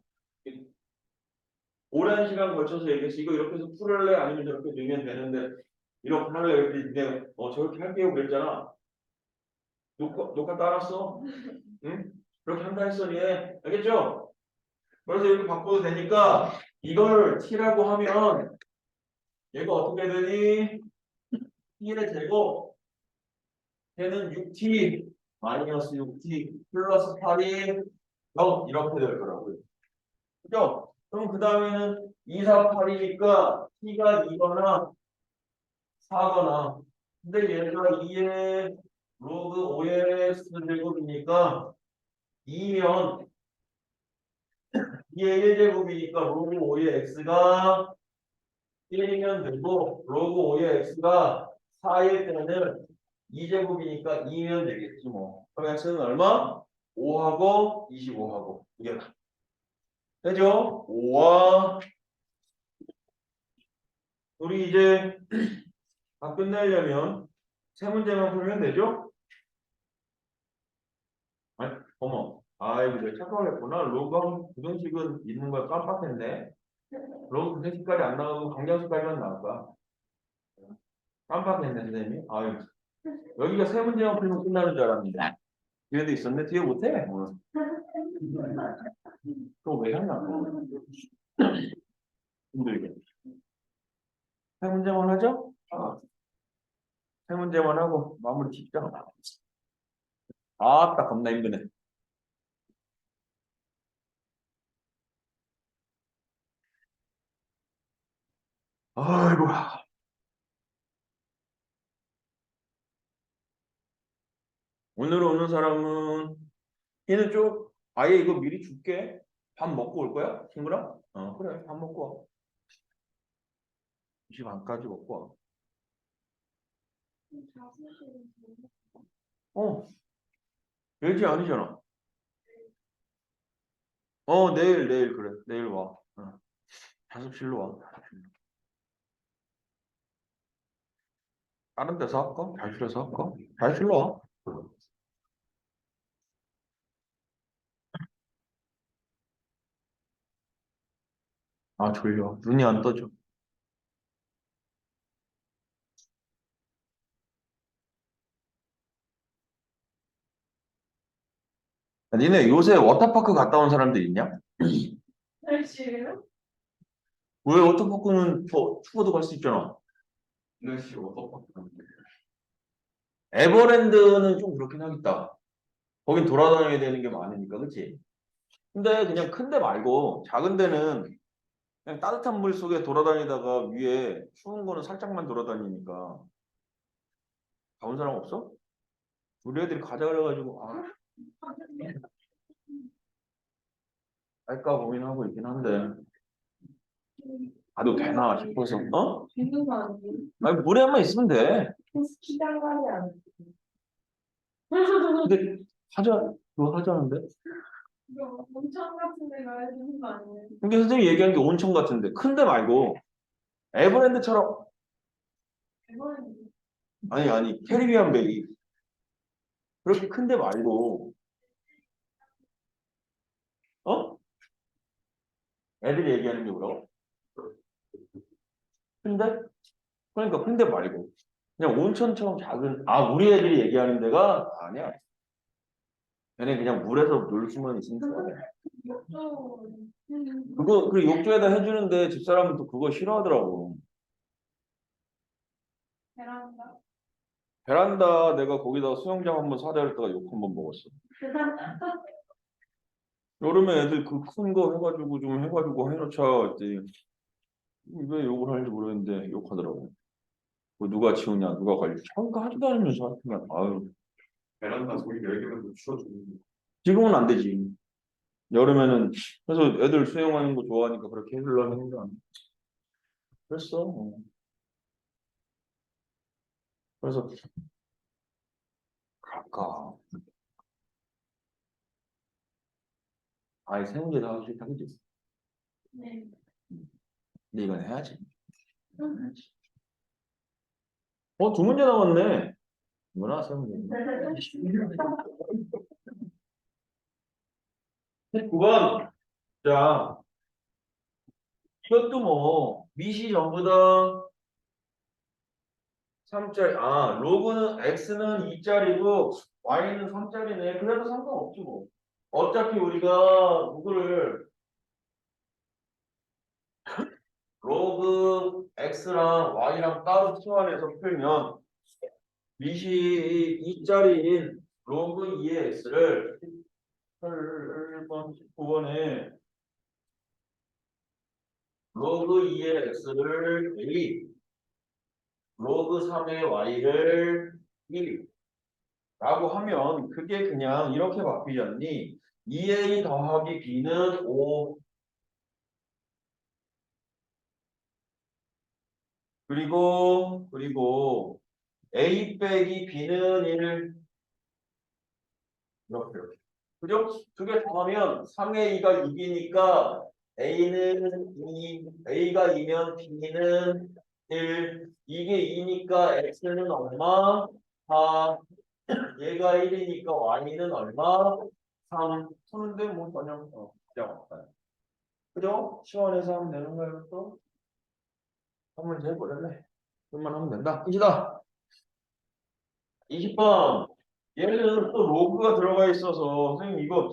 오랜 시간 걸쳐서 얘기했어. 이거 이렇게 해서 풀을래? 아니면 저렇게 넣으면 되는데 이렇게 할래? 이렇게 내가 저렇게 할게요 그랬잖아. 녹화 따랐어? 응? 그렇게 한다 했어 얘. 알겠죠? 그래서 이렇게 바꿔도 되니까 이걸 t라고 하면 얘가 어떻게 되니? t의 제곱 얘는 6t 마이너스 6t 플러스 8이 0 이렇게 될 거라고요. 그죠? 그럼 그 다음에는 2, 4, 8이니까 t가 2거나 4거나 근데 얘가 2의 로그 5의 x제곱이니까 2면 2의 1제곱이니까 로그 5의 x가 1이면 되고 로그 5의 x가 4일 때는 2제곱이니까 2면 되겠지 뭐. 그럼 x는 얼마? 5하고 25하고 이게 되죠? 5와 우리 이제 다 끝내려면 세 문제만 풀면 되죠? 아니, 어머. 아이고, 내가 착각했구나. 로그하고 부등식은 있는 걸 깜빡했네. 로그 부등 색깔이 안 나오고 강경 색깔만 나올까? 깜빡했네, 선생님이. 아유, 여기가 세 문제만 풀면 끝나는 줄 알았는데. 뒤에도 있었네. 뒤에 못해? 오늘. 그거 왜 했나? 힘들게. 세 문제만 하죠? 세 문제만 하고 마무리 짓자. 아따, 겁나 힘드네. 아이고. 오늘 오는 사람은 얘는 좀 아예 이거 미리 줄게. 밥 먹고 올 거야? 친구랑? 그래. 밥 먹고 와. 2시 반까지 먹고 자습실은 와. LG 아니잖아. 내일 그래. 내일 와. 자습실로 와. 다른 데서 할까? 자실에서 할까? 자실로 와. 아, 졸려. 눈이 안 떠져. 니네 요새 워터파크 갔다 온 사람들 있냐? 날씨예요? 왜 워터파크는 더 추워도 갈 수 있잖아. 날씨 워터파크 에버랜드는 좀 그렇긴 하겠다. 거긴 돌아다녀야 되는 게 많으니까, 그치? 근데 그냥 큰데 말고 작은 데는 그냥 따뜻한 물 속에 돌아다니다가 위에 추운 거는 살짝만 돌아다니니까 가본 사람 없어? 우리 애들이 가자 그래가지고 할까 고민하고 있긴 한데 가도 되나 싶어서 어? 비누 아니에요? 아니 물에만 있으면 돼. 스키장 가지 않아요? 근데 그거 하자는데? 이거 온천 같은 데 가야 되는 거 아니에요? 근데 선생님이 얘기한 게 온천 같은데 큰데 말고 에버랜드처럼 이거는 아니 캐리비안 베이 그렇게 큰데 말고 어? 애들이 얘기하는 게 뭐라고? 큰데? 그러니까 큰데 말고 그냥 온천처럼 작은 우리 애들이 얘기하는 데가 아니야. 걔네 그냥 물에서 놀 수만 있으면 좋아해. 욕조 그거 그 욕조에다 해주는데 집사람은 또 그거 싫어하더라고. 베란다 베란다 내가 거기다 수영장 한번 사자 그랬다가 욕 한번 먹었어. 여름에 애들 그 큰 거 해가지고 좀 해가지고 해놓자 했더니 왜 욕을 하는지 모르겠는데 욕하더라고. 뭐 누가 지우냐 누가 관리 잠깐 하지도 않으면서 하여튼 아유 베란다 소리 열기면 또 추워지고. 지금은 안 되지. 여름에는 그래서 애들 수영하는 거 좋아하니까 그렇게 해주려고 했는데 그랬어. 그래서 갈까. 아예 세 문제 다 하기 싫다 그지? 네. 근데 이건 해야지. 두 문제 남았네. 뭐나 세 문제. 9번. 자, 이것도 뭐 미시 전부 다 3짜리. 로그는 x는 2짜리고 y는 3짜리네. 그래도 상관없지 뭐. 어차피 우리가 누구를 로그 x랑 y랑 따로 치환해서 풀면 미시 2짜리인 로그 2의 x를 8번, 19번에 로그 2의 x를 a, 로그 3의 y를 1 라고 하면 그게 그냥 이렇게 바뀌지 않니? 2a 더하기 b는 5 그리고 a 빼기 b는 1 이렇게 그죠? 두 개 더하면 3a가 6이니까 a는 2, a가 2면 b는 1 이게 2니까 x는 얼마? 4 얘가 1이니까 y는 얼마? 3 푸는데 뭐 전혀 그냥 없다. 그죠? 시원해서 하면 되는 거예요 또? 한 문제 해보려네. 그것만 하면 된다. 이시다. 20번. 얘는 또 로그가 들어가 있어서 선생님 이거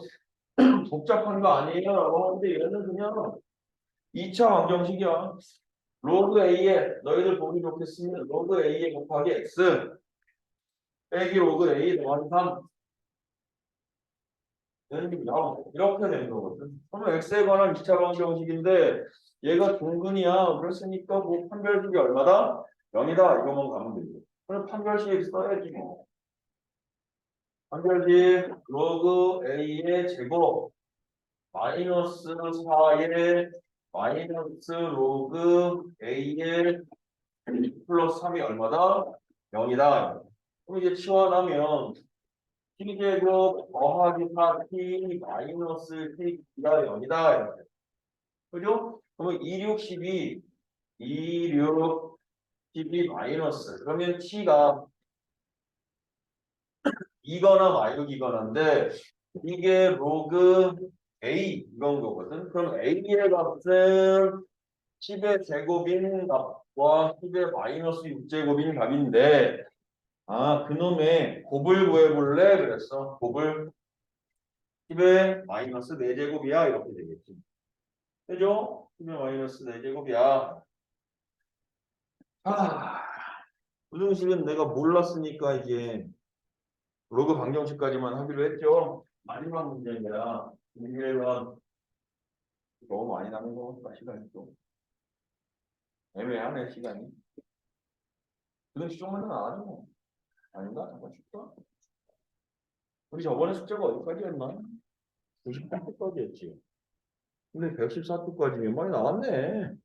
복잡한 거 아니에요? 라고 하는데 얘는 그냥 2차 방정식이야. 로그 A에 너희들 보기 좋겠으면 로그 A에 곱하기 X 빼기 로그 A 더하기 3 이렇게 되는 거거든. 그러면 X에 관한 2차 방정식인데 얘가 중근이야. 그랬으니까 뭐 판별식이 얼마다? 0이다. 이거만 가면 되죠. 그럼 판별식 써야지 뭐. 판별식 로그 A의 제곱 마이너스 4의 마이너스 로그 A의 플러스 3이 얼마다? 0이다. 그럼 이제 치환하면 T제곱 더하기 4T 마이너스 T가 0이다. 이렇게. 그죠? 그러면 26, 12, 26, 12 마이너스. 그러면 T가 2거나 마이너이거나인데 이게 로그 A 이건 거거든. 그럼 A의 값은 10의 제곱인 값과 10의 마이너스 6제곱인 값인데 그놈의 곱을 구해볼래? 그랬어. 곱을 10의 마이너스 4제곱이야 이렇게 되겠지. 그죠? 10의 마이너스 4제곱이야. 부등식은 내가 몰랐으니까 이제 로그 방정식까지만 하기로 했죠. 마지막 문제입니다. 21번 너무 많이 남은 것 같다. 시간이 또 애매하네 시간이. 그건 조금만 더 나와줘. 아닌가? 잠깐 줄까? 우리 저번에 숙제가 어디까지였나? 98초까지였지. 근데 114초까지 많이 나왔네.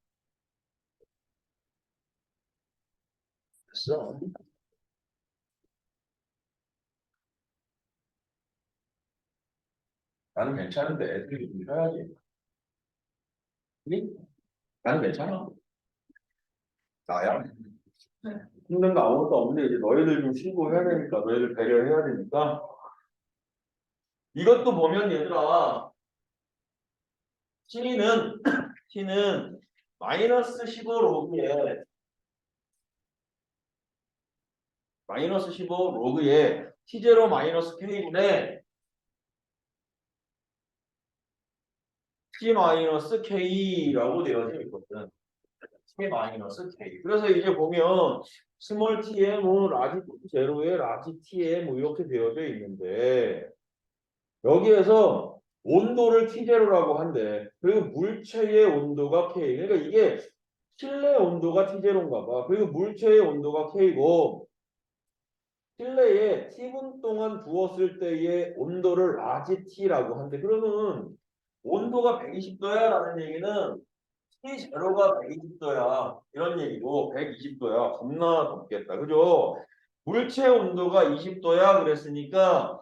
됐어. 나는 괜찮은데 애들이 좀 쉬어야지. 그니? 나는 괜찮아. 나야? 힘든 거 아무것도 없는데 이제 너희들 좀 쉬고 해야 되니까 너희들 배려해야 되니까 이것도 보면 얘들아 t는 마이너스 15 로그에 마이너스 15 로그에 t0 마이너스 k분의 t 마이너스 k라고 되어져 있거든. t 마이너스 k. 그래서 이제 보면 스몰 t에 뭐 라지 제로에 라지 t에 뭐 이렇게 되어져 있는데 여기에서 온도를 T0라고 한대. 그리고 물체의 온도가 K. 그러니까 이게 실내 온도가 T0인가 봐. 그리고 물체의 온도가 K고 실내에 T분 동안 두었을 때의 온도를 라지 T라고 한대. 그러면 온도가 120도야 라는 얘기는 T0가 120도야. 이런 얘기고 120도야. 겁나 덥겠다. 그죠? 물체 온도가 20도야 그랬으니까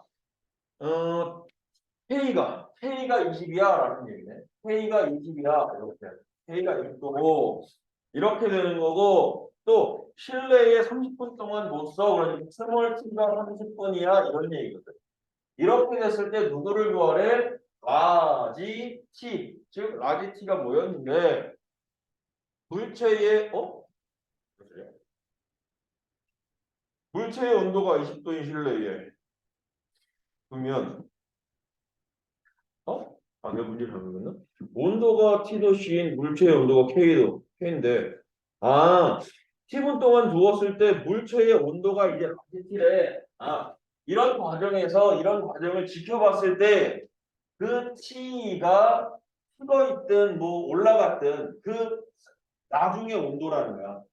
K가 20이야 라는 얘기네. K가 20이야 이렇게. K가 20도고 이렇게 되는 거고 또 실내에 30분 동안 못 써. 그러니까 스몰 T가 30분이야 이런 얘기거든. 이렇게 됐을 때 누구를 구하래? 라지 T. 즉 라지 T가 뭐였는데 물체의 그래? 물체의 온도가 20도인 실내에 그러면 내 문제 잘못했나? 온도가 T도 C인 물체의 온도가 K도 K인데 T분 동안 두었을 때 물체의 온도가 이제 T래. 이런 과정을 지켜봤을 때 그 T가 식어 있든 뭐 올라갔든 그 나중의 온도라는 거야.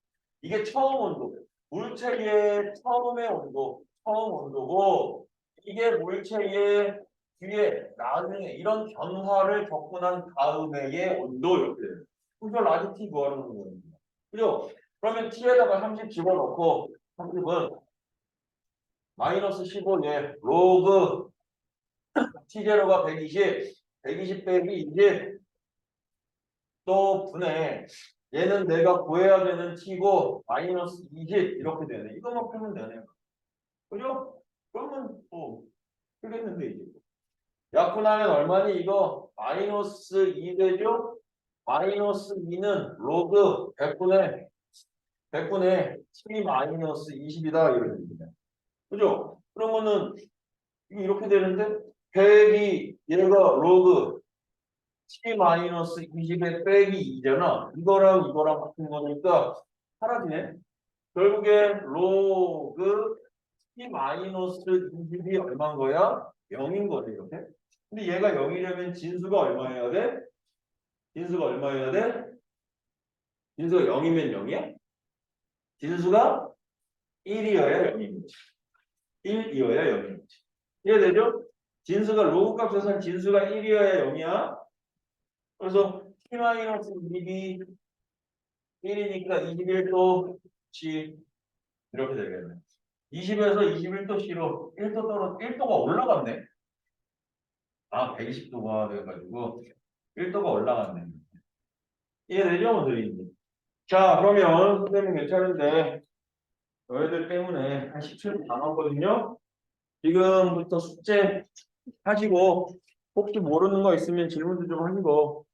이게 처음 온도. 물체의 처음의 온도, 처음 온도고 이게 물체의 뒤에 나중에 이런 변화를 겪고 난 다음에의 온도 이렇게 돼요. 그래서 라지 T 구하는 겁니다. 그죠? 그러면 T에다가 30 집어넣고 30은 마이너스 15에 로그 T0가 120 빼기 20 또 분해 얘는 내가 구해야 되는 T고 마이너스 20 이렇게 되네. 이것만 풀면 되네. 그죠? 그러면 풀겠는데 이제. 약분하면 얼마니 이거? 마이너스 2 되죠? 마이너스 2는 로그 100분의 T 마이너스 20이다 이런 얘기네. 그죠? 그러면은 이거 이렇게 되는데 100이 얘가 로그 T 마이너스 20에 빼기 2잖아. 이거랑 같은 거니까 사라지네. 결국에 로그 T 마이너스 20이 얼마인 거야? 0인 거네 이렇게. 근데 얘가 0이려면 진수가 얼마여야 돼? 진수가 얼마여야 돼? 진수가 0이면 0이야? 진수가 1이어야 0인 거지. 1이어야 0인 거지. 이해되죠? 진수가 로그 값에서는 진수가 1이어야 0이야. 그래서 T-2이 1이니까 21도 C 이렇게 되겠네. 20에서 21도 C로 1도가 올라갔네. 120도가 돼가지고 1도가 올라갔네. 이해되죠? 선생님? 자, 그러면 선생님 괜찮은데 너희들 때문에 한 17분 남았거든요. 지금부터 숙제 하시고 혹시 모르는 거 있으면 질문도 좀 하시고